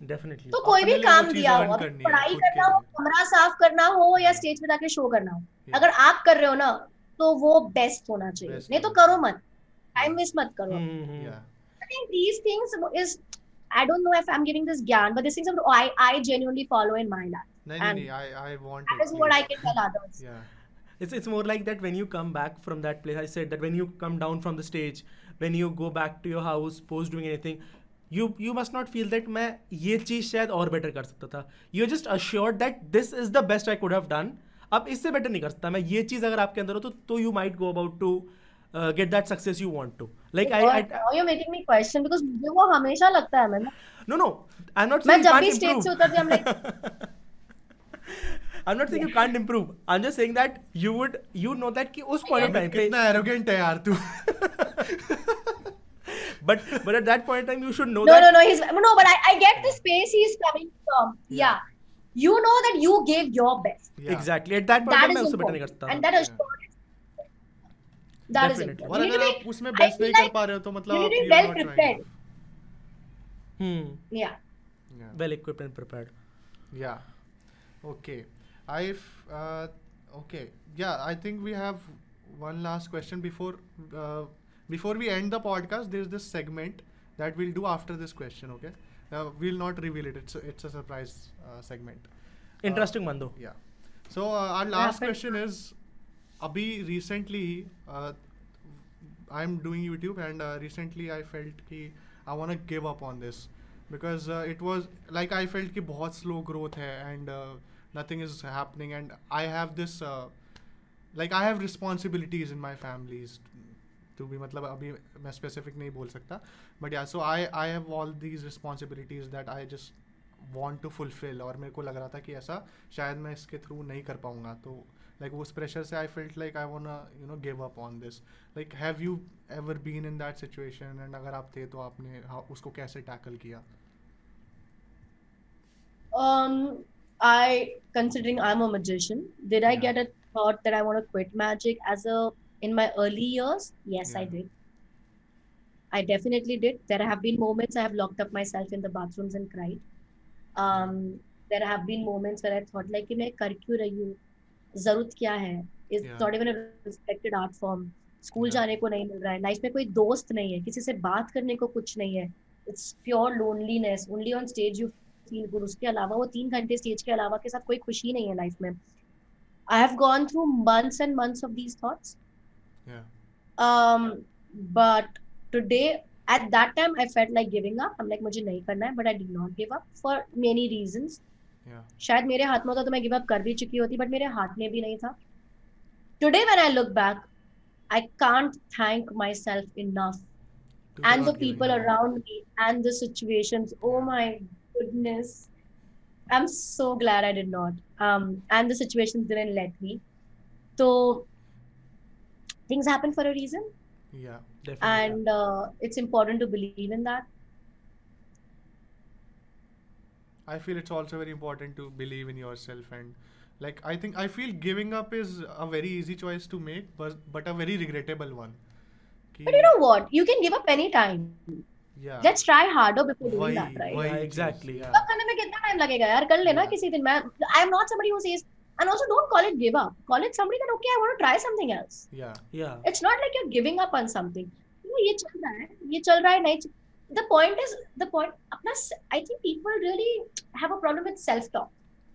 Definitely. तो कोई भी अपने लिए वो काम चीज़ दिया हो, earn अभी करनी है, पढ़ाई खुद के करना हो, लिए. कमरा साफ करना हो या स्टेज पे जाके शो करना हो, Yeah. अगर आप कर रहे हो ना तो वो बेस्ट होना चाहिए. Best नहीं तो होना करो चाहिए. मत, टाइम वेस्ट मत करो. Yeah. I think these things is, I don't know if I'm giving this gyan, but these things I genuinely follow in my life. नहीं And नहीं नहीं, I want that it, is what I please. can tell others. Yeah. It's more like that when you come back from that place. I said that when you come down from the stage, when you go back to your house post doing anything, you must not feel that मैं ये चीज़ शायद और better कर सकता था. You're just assured that this is the best I could have done. अब इससे better नहीं कर सकता मैं. ये चीज़ अगर आपके अंदर हो तो you might go about to get that success you want to. Like Now you're making me question, because मुझे वो हमेशा लगता है. no, I'm not मैं saying you जब भी can't स्टेज से improve. उतरती हूँ, I'm like, I'm not saying you can't improve. I'm just saying that you know that कि उस point of time पे कितना arrogant है यार तू. but at that point in time you should know no, that. no, but I get the space he's coming from. Yeah. You know that you gave your best. Yeah. Exactly. At that point That in time is मैं उससे better नहीं कर important. सकता. And that assurance. That is Definitely. important. और You need अगर to आप be, उसमें I best feel नहीं कर like पा रहे हो तो मतलब you आप need to be you're well not trying. prepared. Yeah. Yeah. Well equipped and prepared. Yeah. Okay. Okay. Yeah, I think we have one last question before we end the podcast. There's this segment that we'll do after this question. Okay. We'll not reveal it. It's a surprise segment. Interesting man though. Yeah. So our last but- question is, abhi recently I'm doing YouTube, and recently I felt कि I want to give up on this because it was like I felt कि बहुत slow growth है and nothing is happening, and I have this like I have responsibilities in my families to be, मतलब अभी मैं specific नहीं बोल सकता, but yeah, so I have all these responsibilities that I just want to fulfill, और मेरे को लग रहा था कि ऐसा शायद मैं इसके थ्रू नहीं कर पाऊंगा, तो like उस pressure से I felt like I wanna give up on this. Like have you ever been in that situation, and अगर आप थे तो आपने उसको कैसे tackle किया? Considering I'm a magician, did I Yeah. get a thought that I want to quit magic in my early years? Yes, I Yeah. did. I definitely did. There have been moments I have locked up myself in the bathrooms and cried. There have been moments where I thought like कि मैं कर क्यों रही हूँ? ज़रूरत क्या है? It's Yeah. not even a respected art form. School Yeah. जाने को नहीं मिल रहा है. लाइफ में कोई दोस्त नहीं है. किसी से बात करने को कुछ नहीं है. It's pure loneliness. Only on stage you feel good. उसके अलावा वो 3 घंटे स्टेज के अलावा के साथ कोई खुशी नहीं है लाइफ में. I have gone through months and months of these thoughts. Yeah. But today, at that time, I felt like giving up. I'm like मुझे नहीं करना है, but I did not give up for many reasons. Yeah. शायद मेरे हाथ में होता तो मैं गिव अप कर भी चुकी होती, but मेरे हाथ में भी नहीं था. Today when I look back, I can't thank myself enough, To and the not giving people up. around me and the situations. Oh Yeah. my goodness, I'm so glad I did not. And the situations didn't let me. So things happen for a reason, Yeah. Definitely. and it's important to believe in that. I feel it's also very important to believe in yourself, and like I feel giving up is a very easy choice to make, but a very regrettable one. But you know what? You can give up anytime. Yeah. Let's try harder before doing वही that, right? वही Yeah, चीज़, exactly. yeah. Give up करने में कितना time लगेगा यार? कर लेना Yeah. किसी दिन. I am not somebody who says, and also don't call it give up. Call it somebody that okay, I want to try something else. Yeah. Yeah. It's not like you're giving up on something. ये चल रहा है नहीं. The point is अपना. I think people really have a problem with self-talk.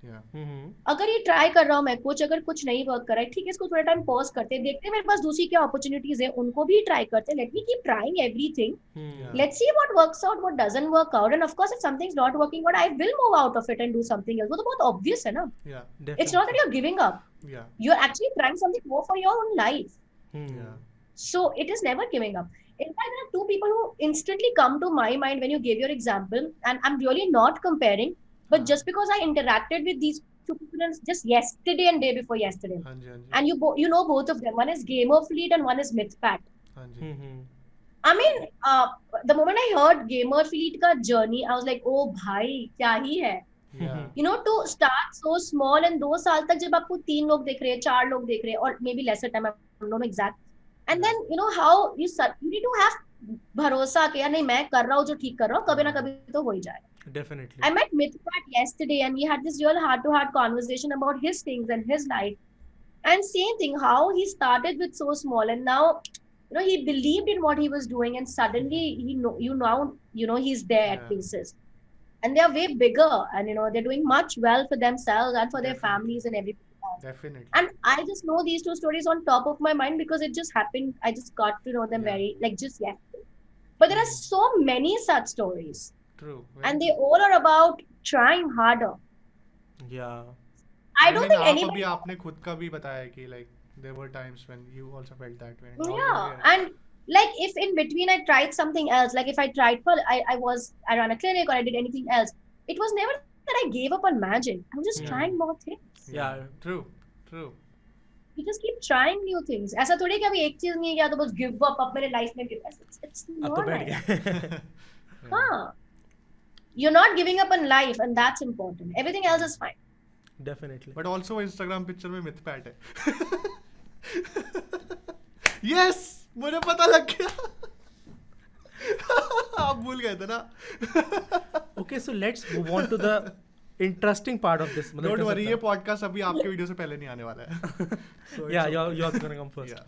Yeah. Mm-hmm. अगर ये try कर रहा हूँ मैं कुछ, अगर कुछ नहीं वर्क कर रहा है, ठीक है, इसको थोड़ा टाइम पॉज करते हैं, देखते हैं मेरे पास दूसरी क्या अपॉर्चुनिटीज है, उनको भी ट्राई करते हैं. Let me keep trying everything. Yeah. Let's see what works out, what doesn't work out, and of course if something's not working out, I will move out of it and do something else. वो तो बहुत obvious है ना. Yeah. It's not that you're giving up. Yeah. You're actually trying something more for your own life. Mm-hmm. Yeah. So it is never giving up. In fact, there are two people who instantly come to my mind when you gave your example, and I'm really not comparing, but just because I interacted with these two people just yesterday and day before yesterday. हाँ जी, हाँ जी, And you know both of them. One is Gamer Fleet and one is Mythpat. हाँ जी. I mean, the moment I heard Gamer Fleet ka journey, I was like, oh bhai, kya hi hai? Yeah. You know, to start so small and 2 साल तक जब आपको 3 लोग देख रहे हैं, 4 लोग देख रहे हैं, or maybe lesser time, I don't know exact. And then you know how you need to have भरोसा कि यार नहीं मैं कर रहा हूँ जो ठीक कर रहा हूँ, कभी ना कभी तो हो ही जाएगा. Definitely. I met Mythpat yesterday and we had this real heart-to-heart conversation about his things and his life. And same thing, how he started with so small and now, you know, he believed in what he was doing and suddenly he's there at Yeah. places. And they are way bigger and, you know, they're doing much well for themselves and for their Definitely. families and everything else. Definitely. And I just know these two stories on top of my mind because it just happened. I just got to know them Yeah. very, like, just yesterday. But there are so many such stories. True. And they all are about trying harder. Yeah. I don't think आप anybody. अभी आपने खुद का भी बताया कि like there were times when you also felt that way. and now Yeah. you're here. And like if in between I tried something else, like if I tried for, I ran a clinic or I did anything else, it was never that I gave up on magic. I was just Yeah. trying more things. Yeah. True. True. You just keep trying new things. ऐसा थोड़ी कि अभी एक चीज नहीं किया तो बस give up, अब मेरे लाइफ में give up. It's अब not तो बैठ like गया. हाँ. You're not giving up on life and that's important. Everything else is fine. Definitely. But also Instagram picture में Mythpat है. Yes, मुझे पता लग गया. आप भूल गए थे ना. Okay, so let's move on to the interesting part of this. Don't worry, ये podcast अभी आपके वीडियो से पहले नहीं आने वाला है. So Yeah, it's yours is gonna come first. Yeah.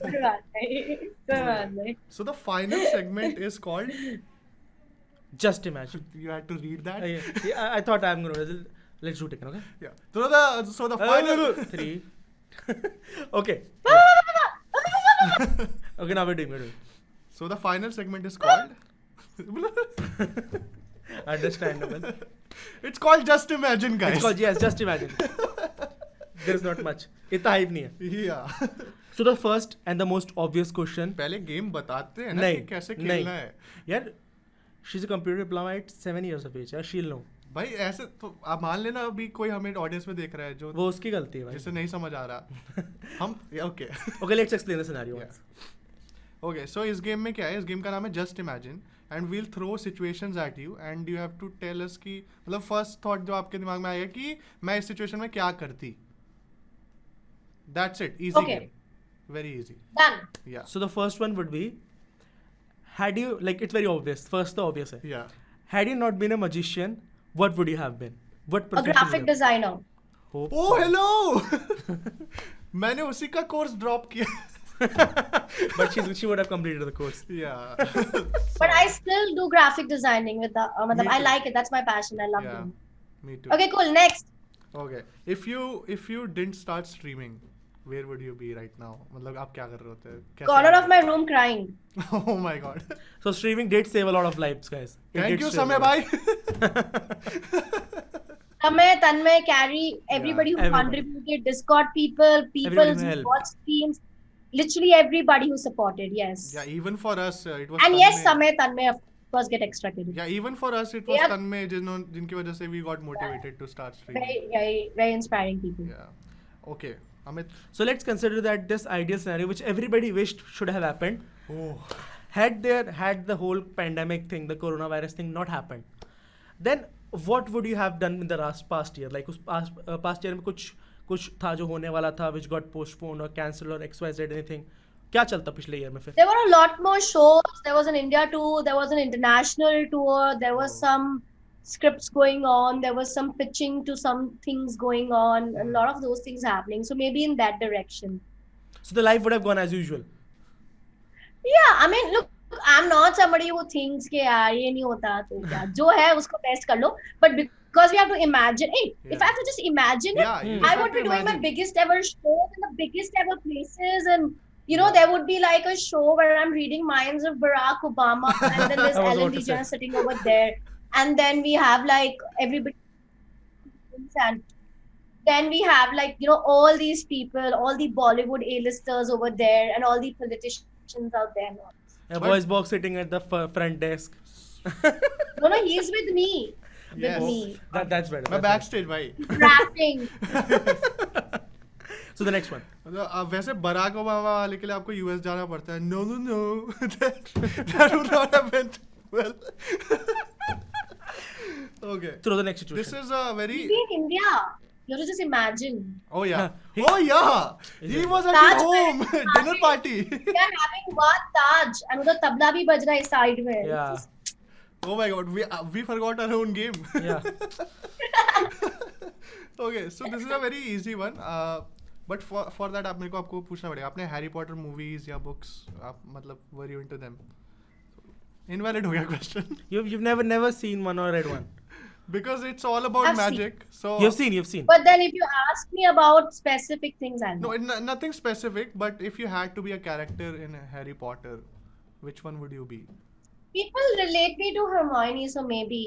कोई बात नहीं. कोई बात नहीं. So the final segment is called. Just imagine. You had to read that. I thought I'm gonna. Let's do it again, okay? Yeah. So the final. 3. Okay. Okay, now we're doing. So the final segment is called. Understandable. It's called Just Imagine, guys. It's called, yes, just imagine. There is not much. इतना hype नहीं है. Yeah. So the first and the most obvious question. पहले game बताते हैं ना नहीं, कि कैसे नहीं. खेलना है. यार, she's a computer diploma at 7 years of age. यार, she'll know. भाई ऐसे तो आप मान लेना अभी कोई हमें ऑडियंस में देख रहा है जो वो उसकी गलती है भाई. जिसे नहीं समझ आ रहा. हम okay. Okay, let's explain the scenario once. Okay so इस गेम में क्या है, इस गेम का नाम है just imagine and we'll throw situations at you and you have to tell us कि मतलब फर्स्ट थॉट जो आपके दिमाग में आएगा कि मैं इस सिचुएशन में क्या करती. That's it. Easy Okay. Game, very easy. Done. या So the first one would be, had you, like, it's very obvious. First the obvious है. या Had you not been a magician, what would you have been? What A profession graphic would you have? designer. Hope. Oh hello. मैंने उसी का course drop किया. But she would have completed the course. या. But I still do graphic designing with the. Me I too. like it. That's my passion. I love Yeah. it. Me too. Okay, cool. Next. Okay. If you didn't start streaming, where would you be right now? मतलब आप क्या कर रहे होते? कैसे- Corner of my room crying. Oh my god. So streaming did save a lot of lives, guys. It Thank did you save a समय lot. भाई. Tamay, Tanmay, Carrie, everybody who everybody. contributed, Discord people Everybody who who helped. watched streams, literally everybody who supported. Yes. Yeah, even for us it was. And yes, Tanmay. Tanmay of course get extra credit. Yeah, even for us it was Yeah. Tanmay जिनकी वजह से we got motivated to start streaming. Very, very, very inspiring people. Yeah. Okay, Amit. So let's consider that this ideal scenario, which everybody wished should have happened, Oh. had the whole pandemic thing, the coronavirus thing not happened, then what would you have done in the past year? Like उस past year में कुछ था जो होने वाला था, which got postponed or cancelled or XYZ anything. क्या चलता पिछले ईयर में फिर? There were a lot more shows. There was an India tour. There was an international tour. There was Oh. some scripts going on. There was some pitching to some things going on. A lot of those things happening. So maybe in that direction. So the life would have gone as usual. Yeah, I mean, look, I'm not somebody who thinks कि यार ये नहीं होता तो क्या जो है उसको best कर लो. But because we have to imagine, hey, if Yeah. I have to just imagine it, Yeah, you I just have would to be doing my imagine. biggest ever shows in the biggest ever places, and you know there would be like a show where I'm reading minds of Barack Obama, and then there's I was Ellen about to say. DeGeneres sitting over there, and then we have like everybody, and then we have like all these people, all the Bollywood A-listers over there, and all the politicians out there. A voice box sitting at the front desk. No, he's with me. with Yes. me. That's better. मैं back stage भाई. Rapping. So the next one. वैसे Barack Obama वाले के लिए आपको US जाना पड़ता है. No. That would not have went well. Okay. Throw the next situation. This is a very. Maybe in India. You have to just imagine. Oh yeah. He- Oh yeah. He was at Taj home. Dinner party. We are having one Taj and उधर तबला भी बज रहा है side में. Yeah. Oh my god. We forgot our own game. Yeah. Okay. So this is a very easy one. But for that आप मेरे को आपको पूछना पड़ेगा. आपने हैरी पॉटर मूवीज या बुक्स आप मतलब were you into them? Invalid हो गया question. You've never seen one or read one. Because it's all about I've seen. magic. So You've seen. But then if you ask me about specific things, I know. no, nothing specific. But if you had to be a character in Harry Potter, which one would you be? People relate me to Hermione, so maybe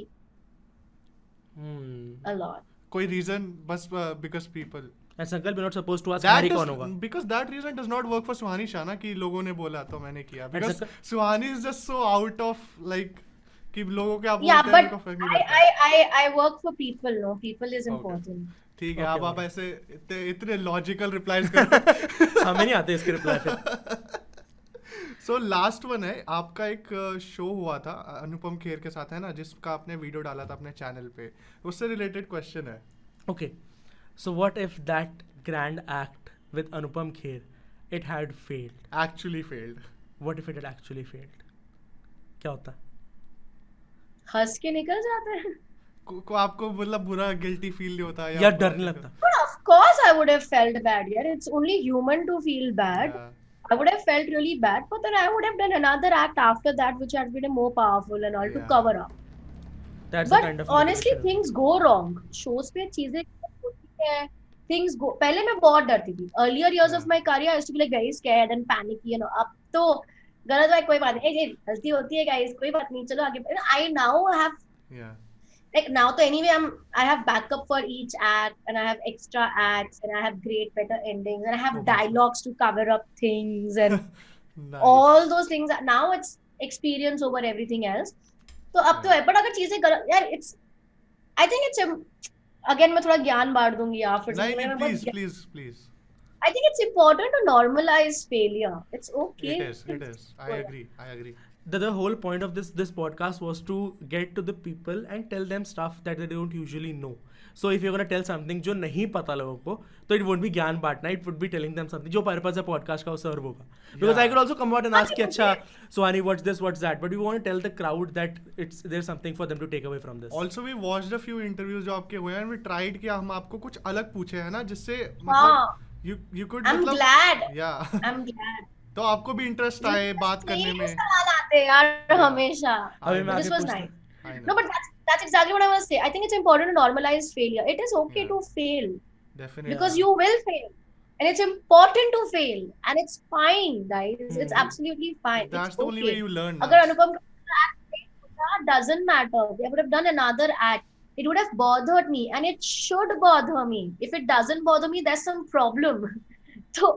Hmm. a lot. कोई reason बस because people. And Sankalp, we're not supposed to ask That Harry is कौन होगा. because that reason does not work for Suhani Shah ना कि लोगों ने बोला तो मैंने किया. Because Sankalp- Suhani is just so out of like कि लोगों के आप Yeah, बोलते हैं but उनको फर्क नहीं पड़ता. I work for people. No, people is Okay. important. ठीक है Okay, आप okay. ऐसे इतने लॉजिकल रिप्लाईज करो. हमें नहीं आते इसके रिप्लाई फिर. सो लास्ट वन है आपका एक शो हुआ था अनुपम खेर के साथ है ना जिसका आपने वीडियो डाला था अपने चैनल पे उससे रिलेटेड क्वेश्चन है. Okay. So what if that grand act with Anupam Kher, it had failed? Actually failed. What if it had actually failed? क्या होता? हंस के निकल जाते हैं. को आपको मतलब बुरा गिल्टी फील नहीं होता या डर नहीं लगता? But of course, I would have felt bad. Yeah, it's only human to feel bad. Yeah. I would have felt really bad, but then I would have done another act after that, which had been more powerful and all to Yeah. cover up. That's the But kind of honestly, motivation. things go wrong. Shows पे चीजें होती हैं. Things go. पहले मैं बहुत डरती थी. Earlier years of Yeah. my career, I used to be like very scared and panicky. अब तो गलत भाई कोई बात नहीं. गलती होती है guys. कोई बात नहीं. चलो आगे. I now have Yeah. like now so anyway I have backup for each act and I have extra acts and I have better endings and I have Oh, dialogues to cover up things and Nice. all those things. Now it's experience over everything else. तो अब तो है. But अगर चीजें गलत यार it's I think it's again मैं थोड़ा ज्ञान बांट दूंगी यार फिर से. नहीं मैं प्लीज बहुत- please please. I think it's important to normalize failure. It's okay. It is. I agree. The whole point of this podcast was to get to the people and tell them stuff that they don't usually know. So if you're gonna tell something जो नहीं पता लोगों को तो it won't be ज्ञान बांटना, it would be telling them something जो purpose है podcast का वो serve होगा. Because I Yeah. could also come out and ask कि अच्छा Suhani what's this what's that, but we want to tell the crowd that there's something for them to take away from this. Also we watched a few interviews जो आपके हुए हैं and we tried कि हम आपको कुछ अलग पूछे है ना जिससे हाँ. मतलब you could I'm मतलब glad. yeah I'm glad. तो आपको भी इंटरेस्ट आए बात करने यही में. सवाल आते हैं यार हमेशा. अभी मैं This आगे was पूछता nice. I know. No, but that's exactly what I want to say. I think it's important to normalize failure. It is okay Yeah. to fail Definitely. because you will fail, and it's important to fail, and it's fine, guys. It's Hmm. absolutely fine. That's It's the only okay. way you learn. अगर ना. अनुपम का act fail होता, doesn't matter. They would have done another act. It would have bothered me, and it should bother me. If it doesn't bother me, there's some problem. So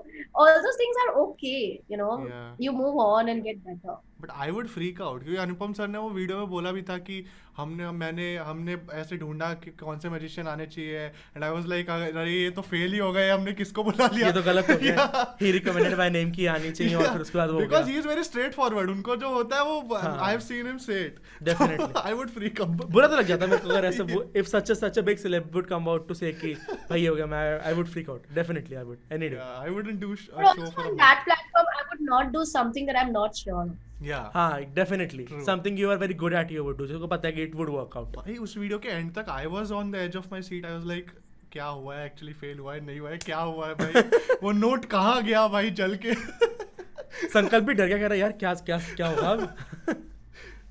all those things are okay, you know. Yeah. You move on and get better. But I would freak out क्योंकि अनुपम sir ने वो video में बोला भी था कि हमने ऐसे ढूंढा कि कौन से मैजिशियन आने चाहिए एंड आई वाज लाइक अरे ये तो फेल ही हो गए हमने किसको बुला लिया. ये तो गलत हो गया. He recommended my name की आनी चाहिए और फिर उसके बाद वो हो बिकॉज गया. He is very straight forward. उनको जो होता है वो हाँ. आई हैव सीन हिम से it. Definitely. I would freak out. बुरा तो लग जाता मेरे को अगर ऐसे if such a big celeb would come out to say कि भाई ये हो गया, मैं I would freak out. Definitely I would any day. I wouldn't do a But show also for a on month. that platform, I would not do something that I'm not sure of. Yeah. हाँ definitely True. something you are very good at you would do जिसको पता है कि it would work out. भाई उस video के end तक I was on the edge of my seat. I was like क्या हुआ है एक्चुअली फेल हुआ है नहीं हुआ है क्या हुआ है भाई. वो नोट कहाँ गया भाई जल के. संकल्प भी डर गया कह रहा यार क्या क्या क्या होगा अब.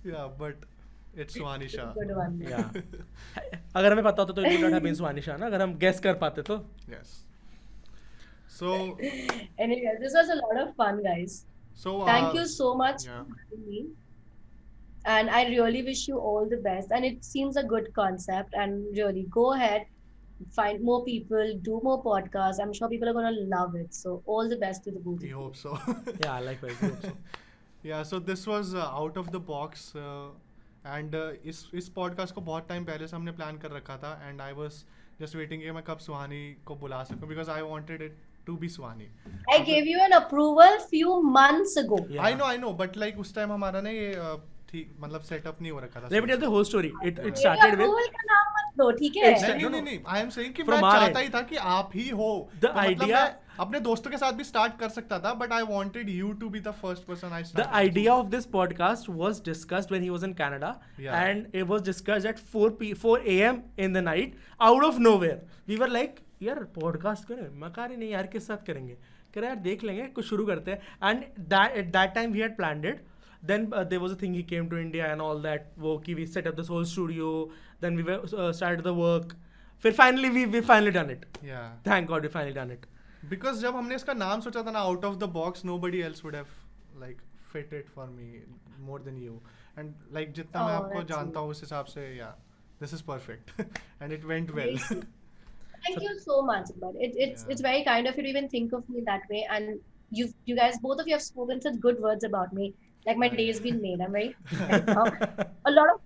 या but it's Suhani Shah. Good one. Yeah. अगर हमें पता होता तो it would not have been सुहानी शाह ना, अगर हम guess कर पाते तो. Yes. So Anyway, this was a lot of fun, guys. Thank you so much yeah. for having me. And I really wish you all the best. And it seems a good concept. And really, go ahead, find more people, do more podcasts. I'm sure people are going to love it. So, all the best to the both of We you. hope so. Yeah likewise. I hope so. Yeah, so this was out of the box. And इस podcast को बहुत time पहले से हमने plan कर रखा था and I was just waiting कि मैं कब सुहानी को बुला सकूं because I wanted it to be Suhani. I gave you an approval few months ago. Yeah. I know but like उस टाइम हमारा ना ये ठीक मतलब सेटअप नहीं हो रखा था. Let me tell the whole story. It मेरे started with approval का नाम मत लो, ठीक है? नहीं आई एम सेइंग कि From मैं our चाहता end. ही था कि आप ही हो. The तो मतलब idea- मैं अपने दोस्तों के साथ भी स्टार्ट कर सकता था but I wanted you to be the first person I the start. idea of this podcast was discussed when he was in Canada, Yeah. and it was discussed at 4 a.m. in the night out of nowhere. We were like, यार podcast करें. मैं कह रही नहीं यार किस साथ करेंगे. कह रहे यार देख लेंगे कुछ शुरू करते हैं. And at that time we had planned it. Then there was a thing, he came to India and all that. वो कि we set up this whole studio. Then we started the work. फिर finally we finally done it. Yeah. Thank God we finally done it. Because जब हमने इसका नाम सोचा था ना out of the box nobody else would have like fit it for me more than you and like जितना मैं Oh, आपको that's जानता हूँ उस हिसाब से yeah this is perfect and it went well. Thank you so much, but it's Yeah. very kind of you to even think of me that way, and you guys, both of you, have spoken such good words about me. Like my day's been made. I'm very a lot of.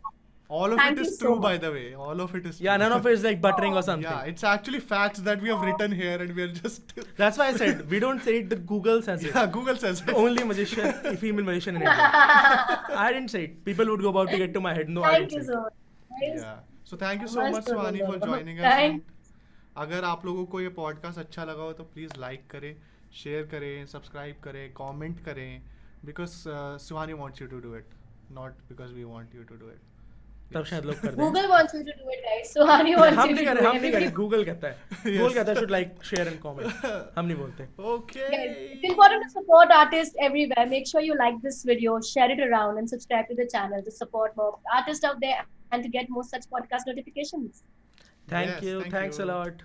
All of Thank it is you so true by much. the way. All of it is Yeah, true. none of it is like buttering or something. Yeah, it's actually facts that we have written here and we are just That's why I said we don't say it. The Google says it. yeah Google says The it. only magician, female magician in India. I didn't say it. People would go about to get to my head. No, I Thank didn't you say so much. Guys. Yeah. So thank you so Must much Suhani for remember. joining us. Thanks. And अगर आप लोगों को ये podcast अच्छा लगा हो तो please like करें, शेयर करें, सब्सक्राइब करें, कमेंट करें because Suhani wants you to do it, not because we want you to do it. तब शायद लोग कर दें. Google wants you to do it, guys. Suhani wants हम you नहीं to कर do रहे, it. हम नहीं कर रहे. Google कहता है. Google कहता है should like, share and comment. हम नहीं बोलते. Okay. Guys, it's important to support artists everywhere. Make sure you like this video, share it around, and subscribe to the channel to support more artists out there and to get more such podcast notifications. Thank Yes, you. thank Thanks you. a lot.